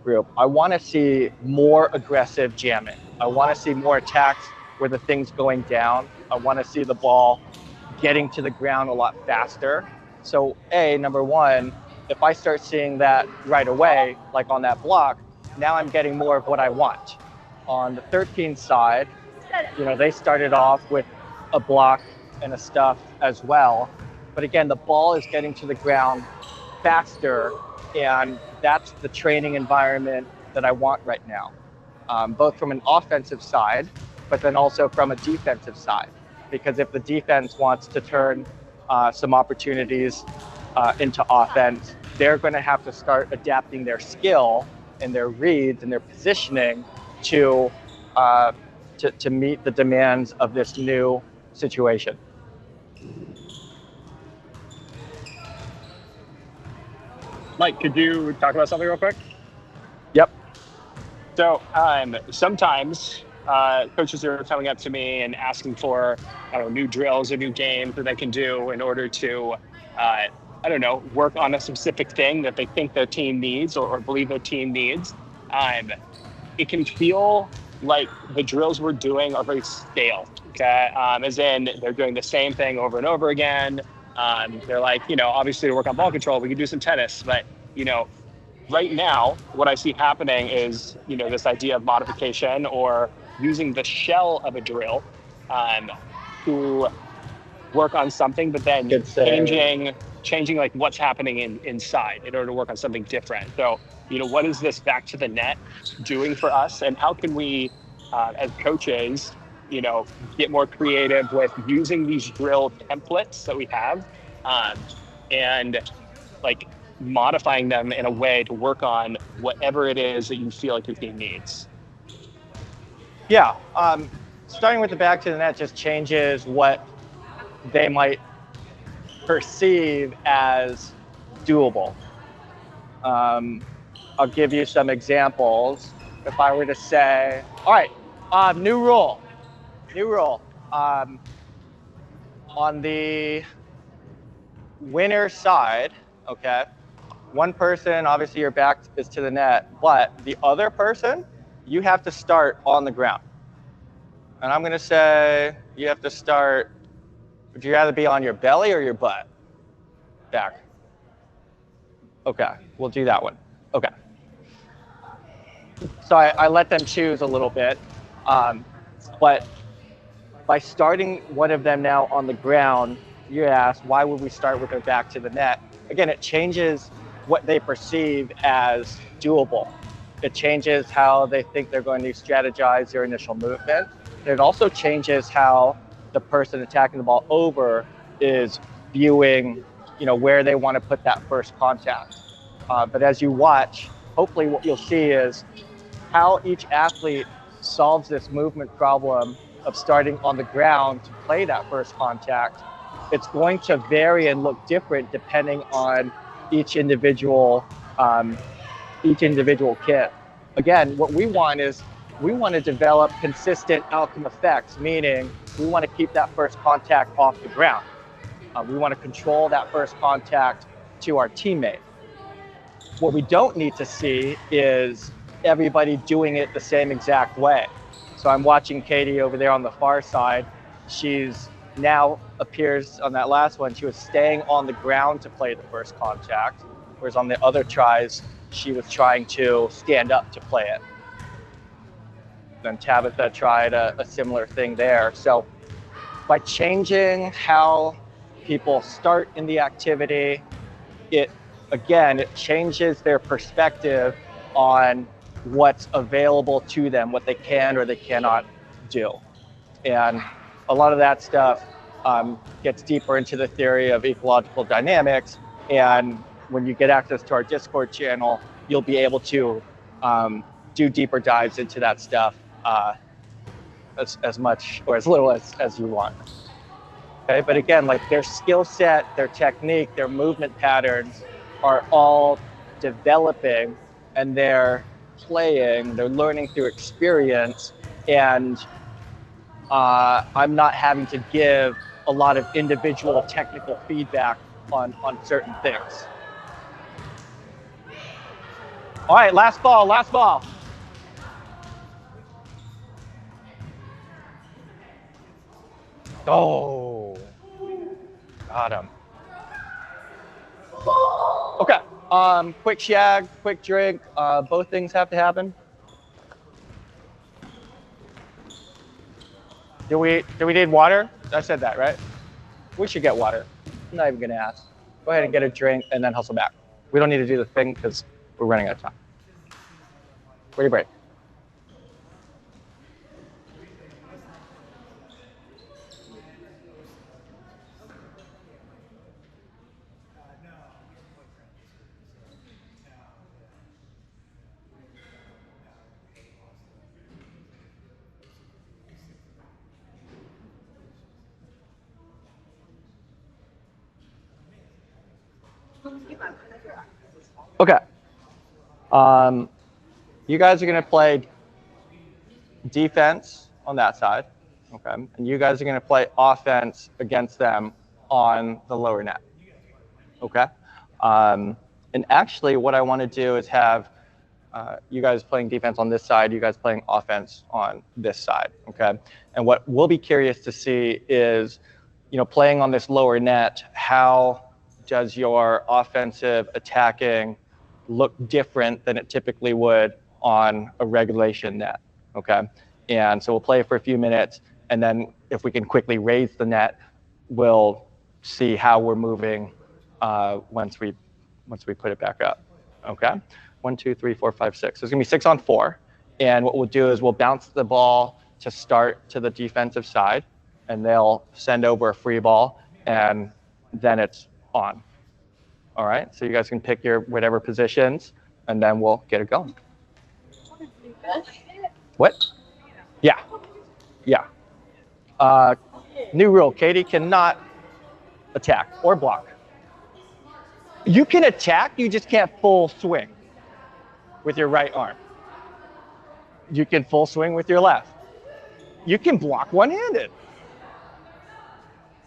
group, I want to see more aggressive jamming. I want to see more attacks where the thing's going down. I want to see the ball getting to the ground a lot faster. So number one, if I start seeing that right away, like on that block, now I'm getting more of what I want. On the 13 side, they started off with a block and a stuff as well. But again, the ball is getting to the ground faster, and that's the training environment that I want right now, both from an offensive side, but then also from a defensive side. Because if the defense wants to turn some opportunities into offense, they're going to have to start adapting their skill and their reads and their positioning to meet the demands of this new situation. Mike, could you talk about something real quick? Yep. So sometimes coaches are coming up to me and asking for new drills or new games that they can do in order to work on a specific thing that they think their team needs or believe their team needs. It can feel like the drills we're doing are very stale, okay? As in they're doing the same thing over and over again. They're like, obviously to work on ball control, we can do some tennis, but, right now, what I see happening is, this idea of modification or using the shell of a drill to work on something, but then changing like what's happening inside in order to work on something different. So, what is this back to the net doing for us, and how can we, as coaches, get more creative with using these drill templates that we have, and like modifying them in a way to work on whatever it is that you feel like your team needs. Yeah, starting with the back to the net just changes what they might perceive as doable. I'll give you some examples. If I were to say, all right, new rule. On the winner side, okay, one person, obviously your back is to the net, but the other person, you have to start on the ground. And I'm gonna say you have to start, would you rather be on your belly or your butt? Back. Okay, we'll do that one. Okay. So I let them choose a little bit, but by starting one of them now on the ground, you ask, why would we start with their back to the net? Again, it changes what they perceive as doable. It changes how they think they're going to strategize their initial movement. And it also changes how the person attacking the ball over is viewing, where they want to put that first contact. But as you watch, hopefully what you'll see is how each athlete solves this movement problem of starting on the ground to play that first contact. It's going to vary and look different depending on each individual kid. Again, what we want is we want to develop consistent outcome effects, meaning we want to keep that first contact off the ground. We want to control that first contact to our teammate. What we don't need to see is everybody doing it the same exact way. So I'm watching Katie over there on the far side. She's now appears on that last one, she was staying on the ground to play the first contact, whereas on the other tries, she was trying to stand up to play it. Then Tabitha tried a similar thing there. So by changing how people start in the activity, it changes their perspective on what's available to them, what they can or they cannot do. And a lot of that stuff gets deeper into the theory of ecological dynamics. And when you get access to our Discord channel, you'll be able to do deeper dives into that stuff as much or as little as you want. Okay, but again, like their skill set, their technique, their movement patterns are all developing, and they're learning through experience, and I'm not having to give a lot of individual technical feedback on certain things. All right, last ball. Oh. Got him. Okay. Quick shag, quick drink. Both things have to happen. Do we need water? I said that, right? We should get water. I'm not even gonna ask. Go ahead and get a drink and then hustle back. We don't need to do the thing because we're running out of time. Ready, break. Okay. You guys are going to play defense on that side, okay? And you guys are going to play offense against them on the lower net, okay? And actually, what I want to do is have you guys playing defense on this side, you guys playing offense on this side, okay? And what we'll be curious to see is, you know, playing on this lower net, how does your offensive attacking look different than it typically would on a regulation net, okay? And so we'll play for a few minutes, and then if we can quickly raise the net, we'll see how we're moving once we put it back up, okay? 1, 2, 3, 4, 5, 6. So it's gonna be 6 on 4, and what we'll do is we'll bounce the ball to start to the defensive side, and they'll send over a free ball, and then it's on. All right, so you guys can pick your whatever positions, and then we'll get it going. What? Yeah. Yeah. New rule, Katie cannot attack or block. You can attack, you just can't full swing with your right arm. You can full swing with your left. You can block one-handed.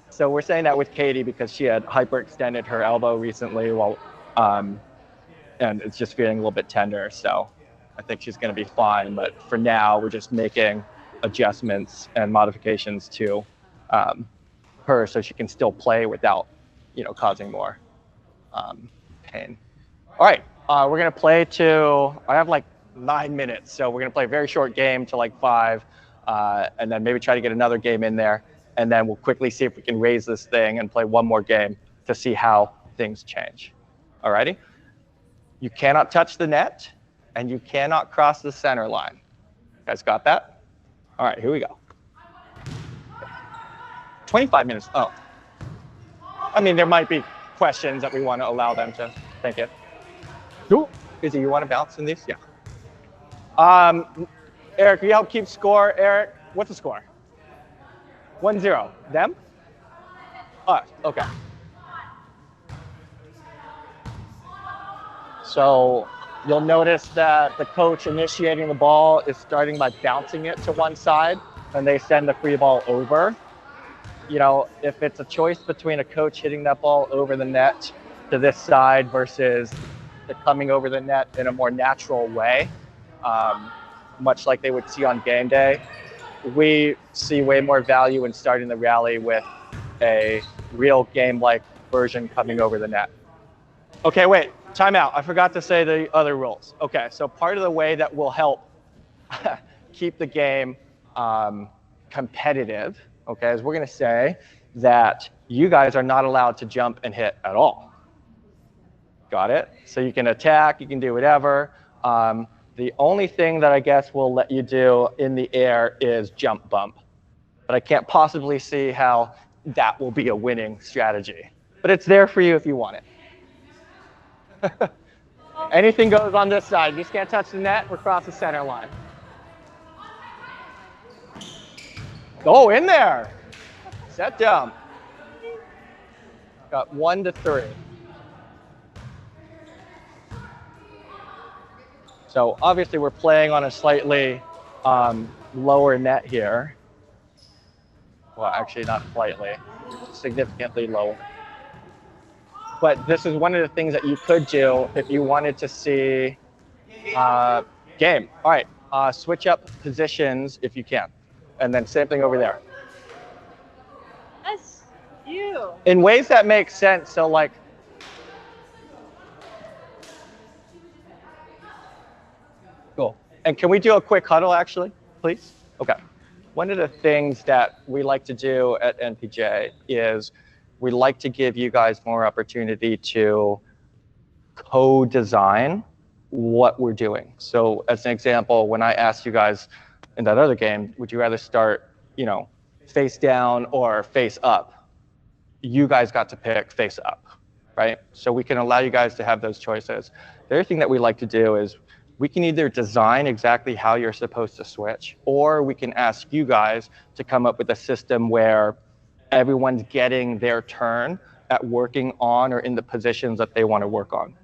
So we're saying that with Katie because she had hyperextended her elbow recently while, and it's just feeling a little bit tender. So I think she's going to be fine. But for now, we're just making adjustments and modifications to her so she can still play without, you know, causing more pain. All right, we're going to play to, I have like 9 minutes. So we're going to play a very short game to like 5, and then maybe try to get another game in there. And then we'll quickly see if we can raise this thing and play one more game to see how things change. All righty? You cannot touch the net, and you cannot cross the center line. You guys got that? All right, here we go. 25 minutes. Oh. I mean, there might be questions that we want to allow them to. Thank you. Ooh. Izzy, you want to bounce in these? Yeah. Eric, will you help keep score? Eric, what's the score? 1-0. Them? Us. Okay. So you'll notice that the coach initiating the ball is starting by bouncing it to one side, and they send the free ball over. You know, if it's a choice between a coach hitting that ball over the net to this side versus it coming over the net in a more natural way, much like they would see on game day, we see way more value in starting the rally with a real game-like version coming over the net. Okay, wait, time out. I forgot to say the other rules. Okay, so part of the way that will help keep the game competitive, okay, is we're gonna say that you guys are not allowed to jump and hit at all. Got it? So you can attack, you can do whatever. The only thing that I guess we'll let you do in the air is jump bump. But I can't possibly see how that will be a winning strategy. But it's there for you if you want it. Anything goes on this side. You just can't touch the net or cross the center line. Oh, in there. Set down. Got 1 to 3. So obviously we're playing on a slightly lower net here. Well, actually not slightly, significantly lower. But this is one of the things that you could do if you wanted to see game. All right, switch up positions if you can. And then same thing over there. in ways that make sense. So like, cool. And can we do a quick huddle actually, please? Okay. One of the things that we like to do at NPJ is we like to give you guys more opportunity to co-design what we're doing. So as an example, when I asked you guys in that other game, would you rather start, face down or face up? You guys got to pick face up, right? So we can allow you guys to have those choices. The other thing that we like to do is we can either design exactly how you're supposed to switch, or we can ask you guys to come up with a system where everyone's getting their turn at working on or in the positions that they want to work on,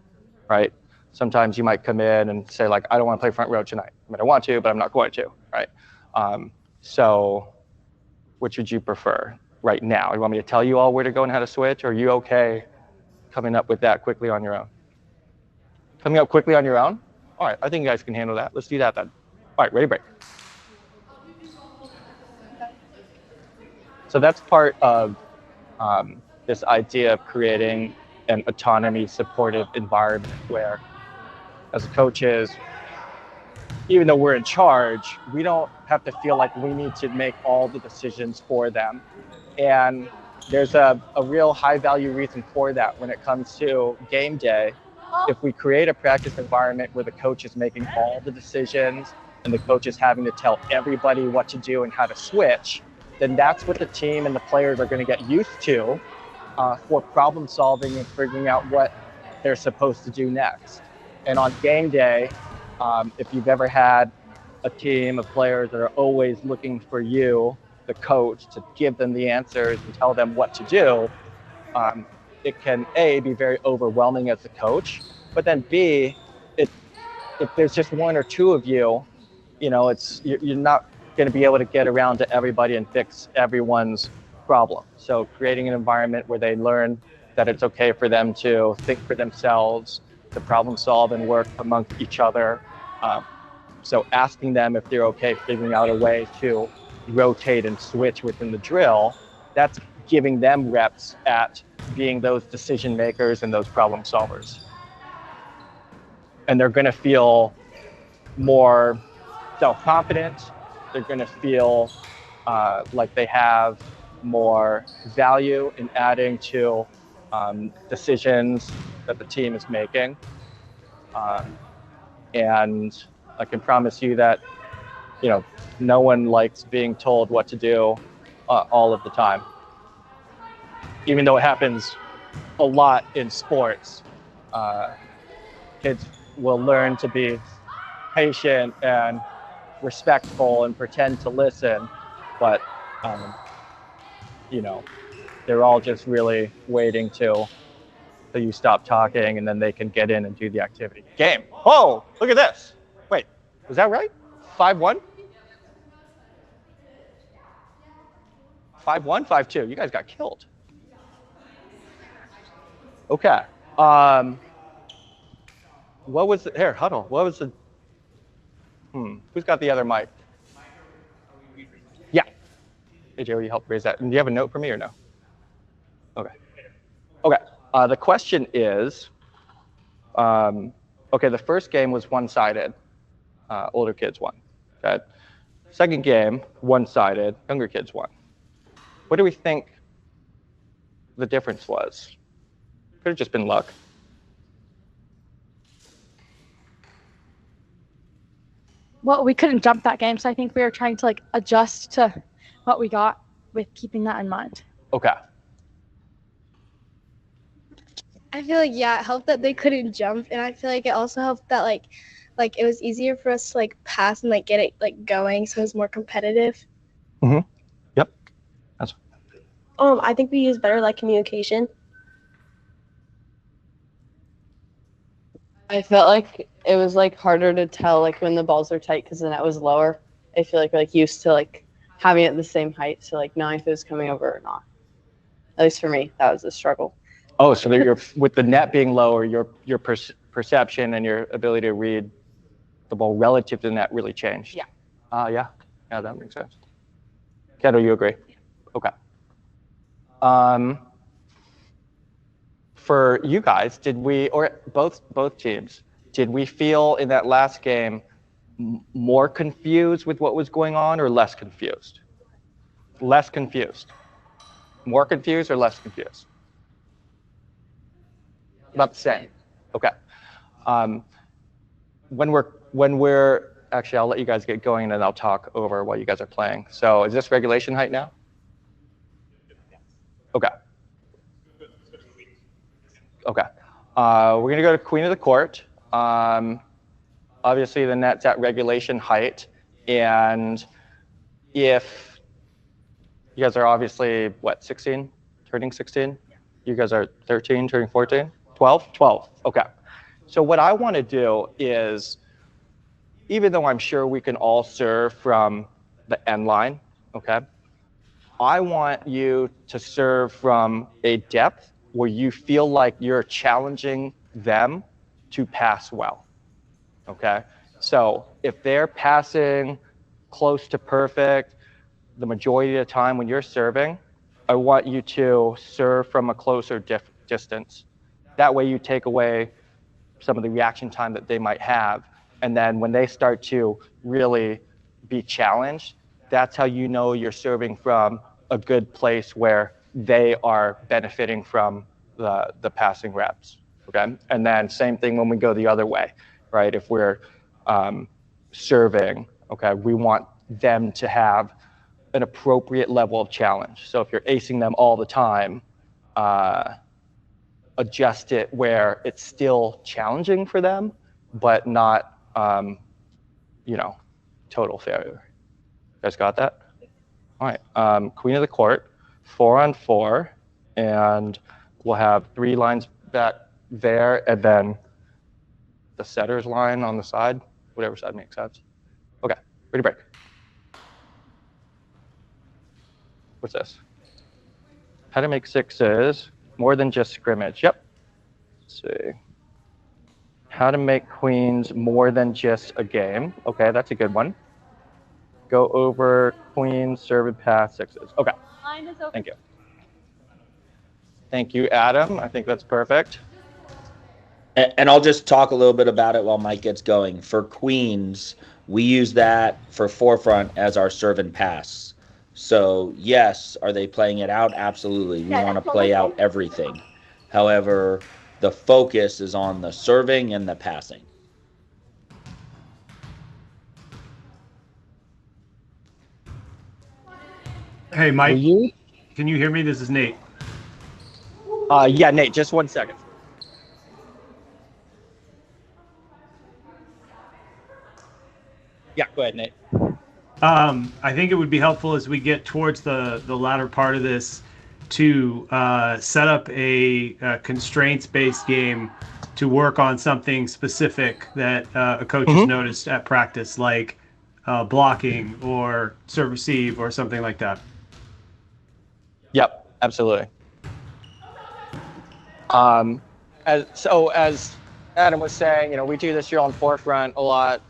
right? Sometimes you might come in and say like, I don't want to play front row tonight. I mean, I want to, but I'm not going to, right? So which would you prefer right now? You want me to tell you all where to go and how to switch? Or are you okay coming up with that quickly on your own? Coming up quickly on your own? All right, I think you guys can handle that. Let's do that then. All right, ready, break. So that's part of this idea of creating an autonomy supportive environment where as coaches, even though we're in charge, we don't have to feel like we need to make all the decisions for them. And there's a real high value reason for that when it comes to game day. If we create a practice environment where the coach is making all the decisions and the coach is having to tell everybody what to do and how to switch, then that's what the team and the players are going to get used to for problem solving and figuring out what they're supposed to do next. And on game day, if you've ever had a team of players that are always looking for you, the coach, to give them the answers and tell them what to do, it can A, be very overwhelming as a coach, but then B, if there's just one or two of you, you're not going to be able to get around to everybody and fix everyone's problem. So creating an environment where they learn that it's okay for them to think for themselves, to problem solve and work amongst each other. So asking them if they're okay figuring out a way to rotate and switch within the drill, that's giving them reps at being those decision makers and those problem solvers. And they're going to feel more self-confident. They're going to feel like they have more value in adding to decisions that the team is making. And I can promise you that, no one likes being told what to do all of the time. Even though it happens a lot in sports, kids will learn to be patient and respectful and pretend to listen, but they're all just really waiting till you stop talking and then they can get in and do the activity. Game. Oh, look at this. Wait, was that right? 5-1? 5-1, 5-2. You guys got killed. Okay. What was it? Here, huddle. What was the? Who's got the other mic? Yeah. Hey, Joe, you help raise that. And do you have a note for me or no? Okay. Okay. The question is, okay, the first game was one-sided. Older kids won. Okay. Second game, one-sided. Younger kids won. What do we think the difference was? Could have just been luck. Well, we couldn't jump that game, so I think we were trying to adjust to what we got with keeping that in mind. Okay. I feel like, yeah, it helped that they couldn't jump, and I feel like it also helped that like it was easier for us to pass and get it going, so it was more competitive. Mm-hmm. Yep. That's. I think we used better communication. I felt like it was harder to tell when the balls are tight because the net was lower. I feel like we're used to having it the same height, so knowing if it was coming over or not. At least for me, that was a struggle. Oh, so you're with the net being lower, your perception and your ability to read the ball relative to the net really changed. Yeah. Yeah, that makes sense. Kendall, you agree? Okay. For you guys, did we, or both teams, did we feel in that last game more confused with what was going on or less confused? Less confused. More confused or less confused? About the same. Okay. When we're actually, I'll let you guys get going and then I'll talk over while you guys are playing. So is this regulation height now? Okay. Okay. We're gonna go to queen of the court. Obviously the net's at regulation height, and if you guys are obviously what, 16, turning 16? You guys are 13, turning 14, 12, 12. Okay. So what I want to do is, even though I'm sure we can all serve from the end line, okay, I want you to serve from a depth where you feel like you're challenging them to pass well, okay? So if they're passing close to perfect the majority of the time when you're serving, I want you to serve from a closer distance. That way you take away some of the reaction time that they might have. And then when they start to really be challenged, that's how you know you're serving from a good place where they are benefiting from the passing reps, okay? And then same thing when we go the other way, right? If we're serving, okay, we want them to have an appropriate level of challenge. So if you're acing them all the time, adjust it where it's still challenging for them, but not, you know, total failure. You guys got that? All right, queen of the court, 4-on-4, and we'll have 3 lines back there, and then the setter's line on the side, whatever side makes sense. Okay, ready to break. What's this? How to make sixes more than just scrimmage. Yep. Let's see. How to make queens more than just a game. Okay, that's a good one. Go over queens, serve and pass sixes. Okay. Thank you. Thank you, Adam. I think that's perfect. And I'll just talk a little bit about it while Mike gets going. For queens, we use that for forefront as our serve and pass. So yes, are they playing it out? Absolutely. We want to play out everything. However, the focus is on the serving and the passing. Hey, Mike, can you hear me? This is Nate. Yeah, Nate, just 1 second. Yeah, go ahead, Nate. I think it would be helpful as we get towards the latter part of this to set up a constraints-based game to work on something specific that a coach has noticed at practice, like blocking or serve receive or something like that. Yep, absolutely. As Adam was saying, you know, we do this drill on forefront a lot.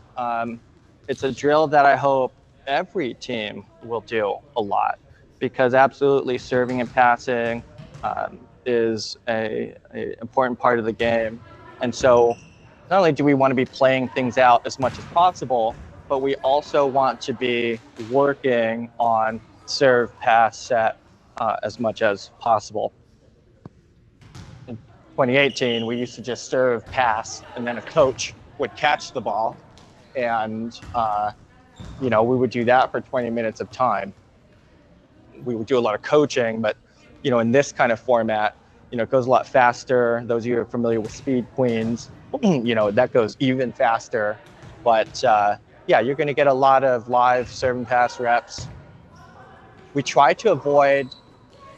It's a drill that I hope every team will do a lot, because absolutely serving and passing is a important part of the game. And so not only do we want to be playing things out as much as possible, but we also want to be working on serve, pass, set as much as possible. In 2018, we used to just serve, pass, and then a coach would catch the ball. And, you know, we would do that for 20 minutes of time. We would do a lot of coaching, but, you know, in this kind of format, you know, it goes a lot faster. Those of you who are familiar with speed queens, you know, that goes even faster. But, yeah, you're going to get a lot of live serve and pass reps. We try to avoid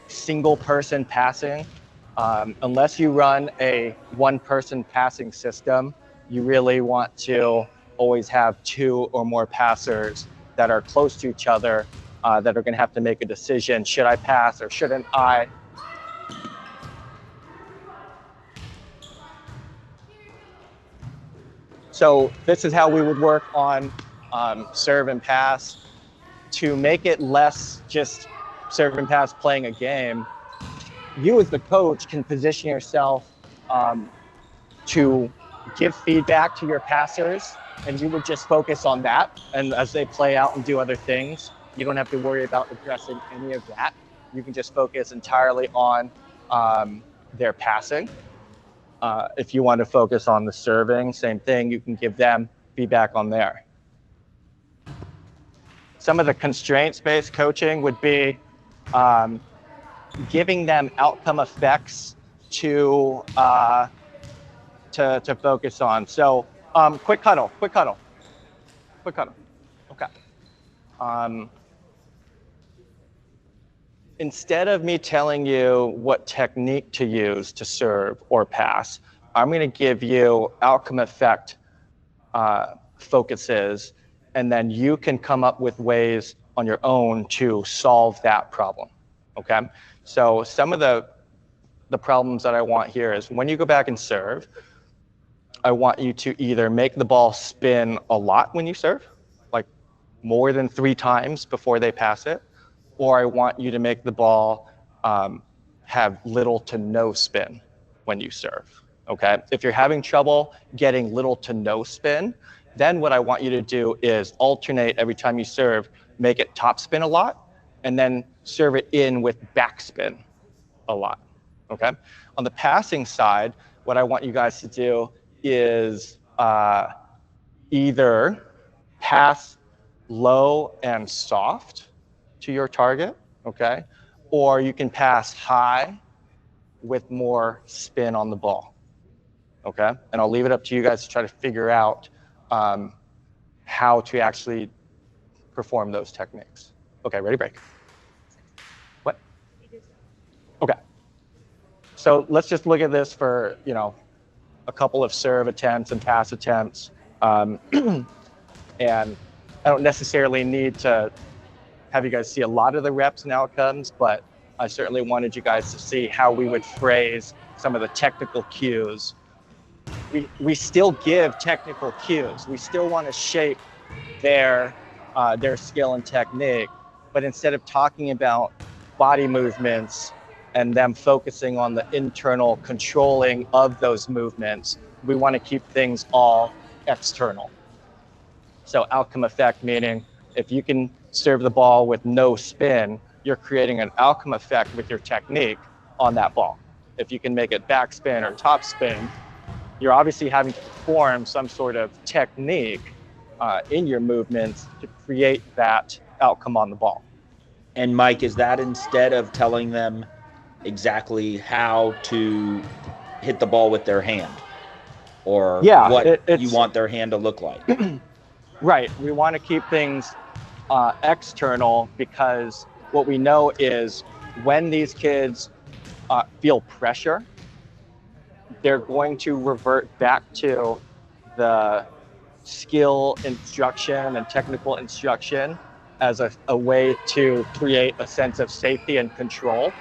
single person passing. Unless you run a one-person passing system, you really want to always have 2 or more passers that are close to each other that are going to have to make a decision. Should I pass or shouldn't I? So this is how we would work on serve and pass. To make it less just serve and pass playing a game, you as the coach can position yourself to give feedback to your passers, and you would just focus on that. And as they play out and do other things, you don't have to worry about addressing any of that. You can just focus entirely on their passing. If you want to focus on the serving, same thing, you can give them feedback on there. Some of the constraints-based coaching would be giving them outcome effects to focus on. So quick huddle. Okay. Instead of me telling you what technique to use to serve or pass, I'm going to give you outcome effect focuses, and then you can come up with ways on your own to solve that problem. Okay? So some of the problems that I want here is when you go back and serve, I want you to either make the ball spin a lot when you serve, like more than 3 times before they pass it, or I want you to make the ball have little to no spin when you serve, okay? If you're having trouble getting little to no spin, then what I want you to do is alternate every time you serve, make it top spin a lot, and then serve it in with backspin a lot, okay? On the passing side, what I want you guys to do is either pass low and soft to your target, okay? Or you can pass high with more spin on the ball, okay? And I'll leave it up to you guys to try to figure out how to actually perform those techniques. Okay, ready, break. What? Okay. So let's just look at this for, you know, a couple of serve attempts and pass attempts. And I don't necessarily need to have you guys see a lot of the reps and outcomes, but I certainly wanted you guys to see how we would phrase some of the technical cues. We still give technical cues. We still want to shape their skill and technique, but instead of talking about body movements and them focusing on the internal controlling of those movements, we want to keep things all external. So outcome effect, meaning if you can serve the ball with no spin, you're creating an outcome effect with your technique on that ball. If you can make it backspin or top spin, you're obviously having to perform some sort of technique in your movements to create that outcome on the ball. And Mike, is that instead of telling them exactly how to hit the ball with their hand, or what you want their hand to look like? Right. We want to keep things external, because what we know is when these kids feel pressure, they're going to revert back to the skill instruction and technical instruction as a way to create a sense of safety and control.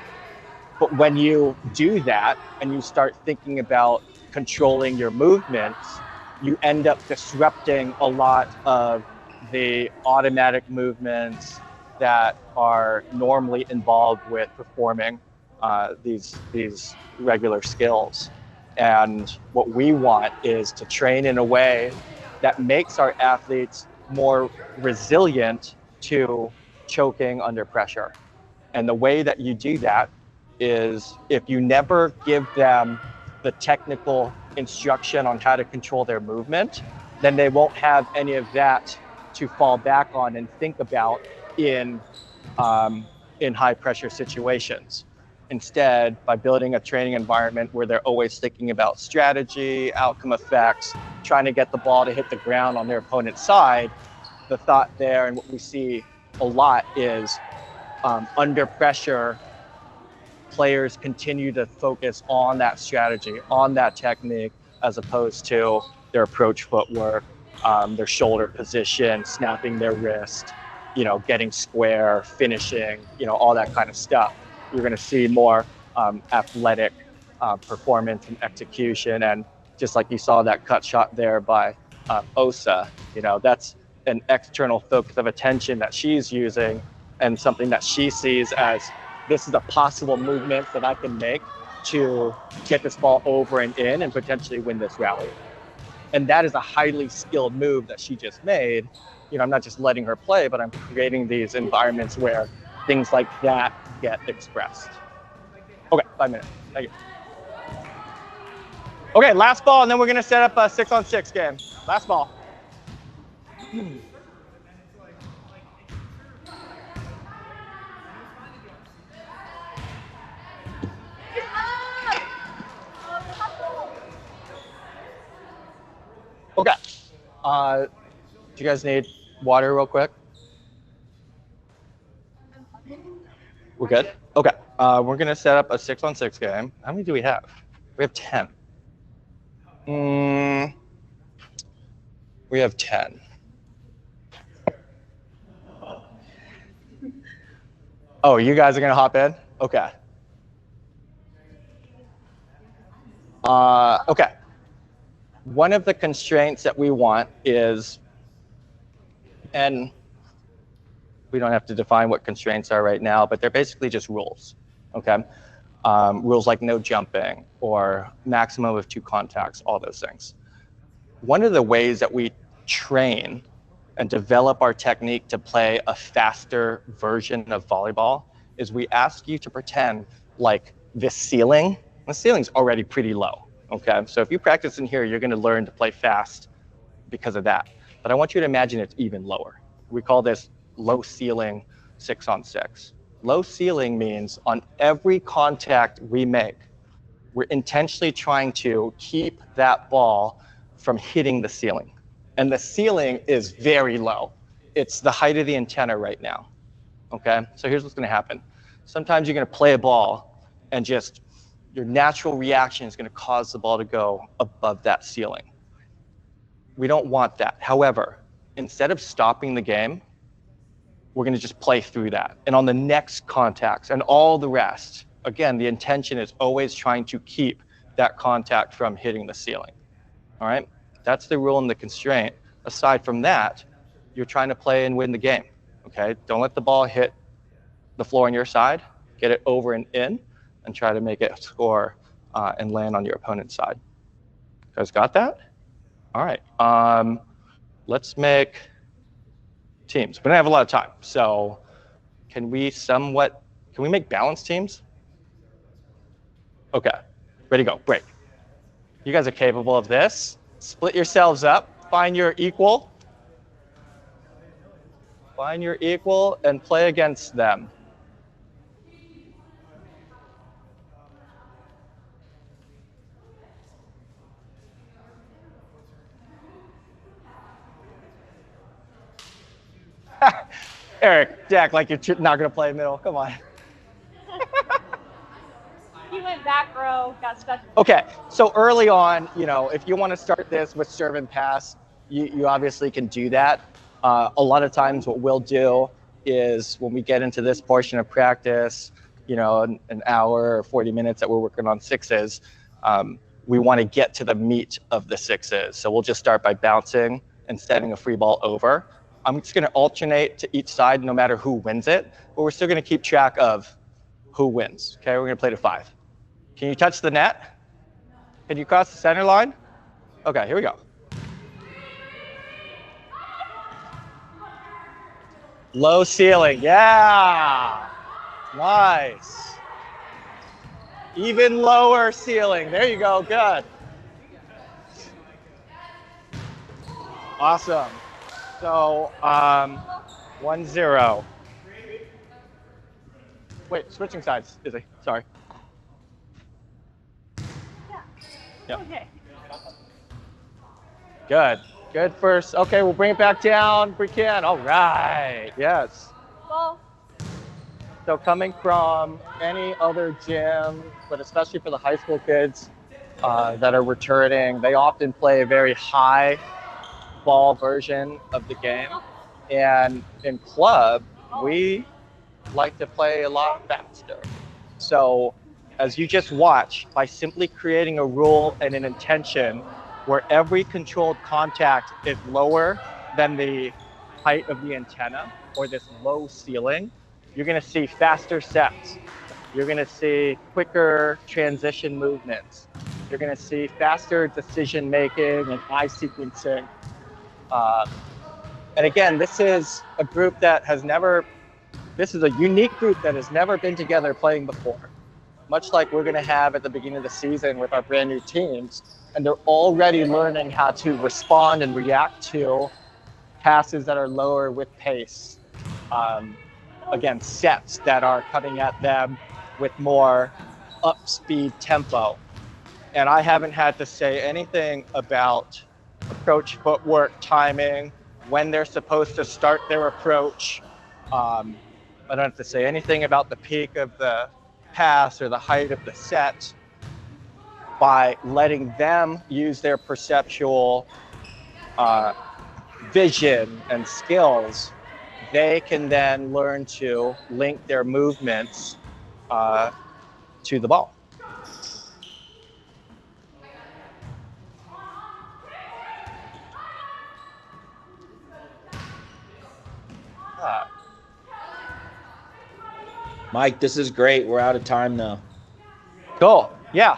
But when you do that and you start thinking about controlling your movements, you end up disrupting a lot of the automatic movements that are normally involved with performing these regular skills. And what we want is to train in a way that makes our athletes more resilient to choking under pressure. And the way that you do that is if you never give them the technical instruction on how to control their movement, then they won't have any of that to fall back on and think about in high pressure situations. Instead, by building a training environment where they're always thinking about strategy, outcome effects, trying to get the ball to hit the ground on their opponent's side, the thought there and what we see a lot is under pressure, players continue to focus on that strategy, on that technique, as opposed to their approach footwork, their shoulder position, snapping their wrist, you know, getting square, finishing, you know, all that kind of stuff. You're going to see more athletic performance and execution. And just like you saw that cut shot there by Osa, you know, that's an external focus of attention that she's using and something that she sees as this is a possible movement that I can make to get this ball over and in and potentially win this rally. And that is a highly skilled move that she just made. I'm not just letting her play, but I'm creating these environments where things like that get expressed. Okay, 5 minutes. Thank you. Okay, last ball, and then we're going to set up a 6-on-6 game. Last ball. Okay. Do you guys need water real quick? We're good? Okay. We're going to set up a 6-on-6 game. How many do we have? We have 10. We have 10. Oh, you guys are going to hop in? Okay. Okay. One of the constraints that we want is, and we don't have to define what constraints are right now, but they're basically just rules, okay? Rules like no jumping or maximum of 2 contacts, all those things. One of the ways that we train and develop our technique to play a faster version of volleyball is we ask you to pretend like the ceiling's already pretty low, okay? So if you practice in here, you're gonna learn to play fast because of that. But I want you to imagine it's even lower. We call this low ceiling 6-on-6. Low ceiling means on every contact we make, we're intentionally trying to keep that ball from hitting the ceiling. And the ceiling is very low. It's the height of the antenna right now, okay? So here's what's gonna happen. Sometimes you're gonna play a ball and just your natural reaction is gonna cause the ball to go above that ceiling. We don't want that. However, instead of stopping the game, we're going to just play through that. And on the next contacts and all the rest, again, the intention is always trying to keep that contact from hitting the ceiling. All right? That's the rule and the constraint. Aside from that, you're trying to play and win the game. Okay? Don't let the ball hit the floor on your side. Get it over and in, and try to make it score and land on your opponent's side. You guys got that? All right. Let's make teams. We don't have a lot of time, so can we make balanced teams? Okay, ready, go, break. You guys are capable of this. Split yourselves up, find your equal. Find your equal and play against them. Eric, Jack, like you're not going to play middle. Come on. He went back row, got stuck. Okay, so early on, if you want to start this with serve and pass, you obviously can do that. A lot of times what we'll do is when we get into this portion of practice, an hour or 40 minutes that we're working on 6s, we want to get to the meat of the 6s. So we'll just start by bouncing and setting a free ball over. I'm just going to alternate to each side no matter who wins it, but we're still going to keep track of who wins. Okay, we're going to play to 5. Can you touch the net? Can you cross the center line? Okay, here we go. Low ceiling, yeah. Nice. Even lower ceiling. There you go, good. Awesome. So, 1-0. Wait, switching sides, Izzy, sorry. Yeah. Okay. Good. Good first. Okay, we'll bring it back down if we can. All right. Yes. Well. So coming from any other gym, but especially for the high school kids that are returning, they often play a very high ball version of the game. And in club, we like to play a lot faster. So as you just watch, by simply creating a rule and an intention where every controlled contact is lower than the height of the antenna or this low ceiling, you're going to see faster sets, You're going to see quicker transition movements. You're going to see faster decision making and eye sequencing. And again, this is a group that has never, this is a unique group that has never been together playing before. Much like we're going to have at the beginning of the season with our brand new teams. And they're already learning how to respond and react to passes that are lower with pace. Again, sets that are coming at them with more up speed tempo. And I haven't had to say anything about approach footwork timing, when they're supposed to start their approach. I don't have to say anything about the peak of the pass or the height of the set. By letting them use their perceptual vision and skills, they can then learn to link their movements to the ball. Mike, this is great. We're out of time though. Cool. Yeah.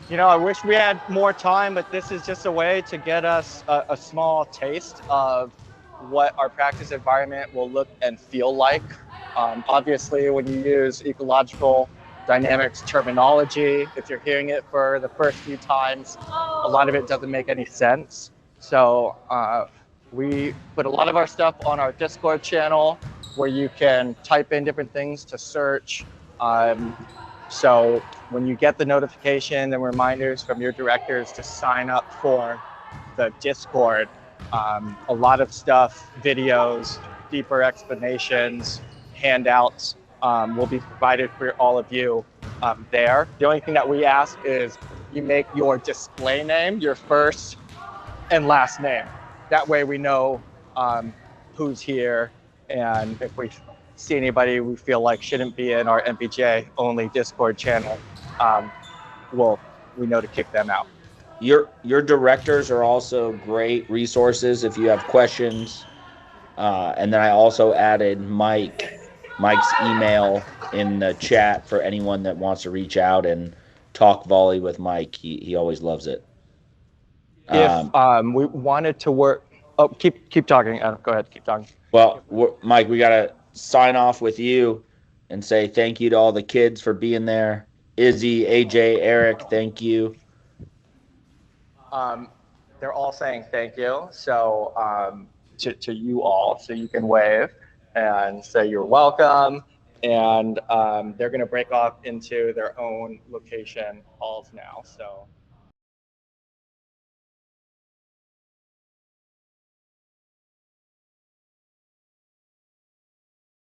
You know, I wish we had more time, but this is just a way to get us a small taste of what our practice environment will look and feel like. Obviously, when you use ecological dynamics terminology, if you're hearing it for the first few times, a lot of it doesn't make any sense. So we put a lot of our stuff on our Discord channel where you can type in different things to search. So when you get the notification and reminders from your directors to sign up for the Discord, a lot of stuff, videos, deeper explanations, handouts will be provided for all of you there. The only thing that we ask is you make your display name your first and last name. That way we know who's here, and if we see anybody we feel like shouldn't be in our NPJ only Discord channel, we know to kick them out. Your directors are also great resources if you have questions. And then I also added Mike's email in the chat for anyone that wants to reach out and talk volley with Mike. He always loves it. If we wanted to work, keep talking. Go ahead, keep talking. Well, Mike, we gotta sign off with you and say thank you to all the kids for being there. Izzy, AJ, Eric, thank you. They're all saying thank you. So to you all, so you can wave and say you're welcome. And they're going to break off into their own location halls now. So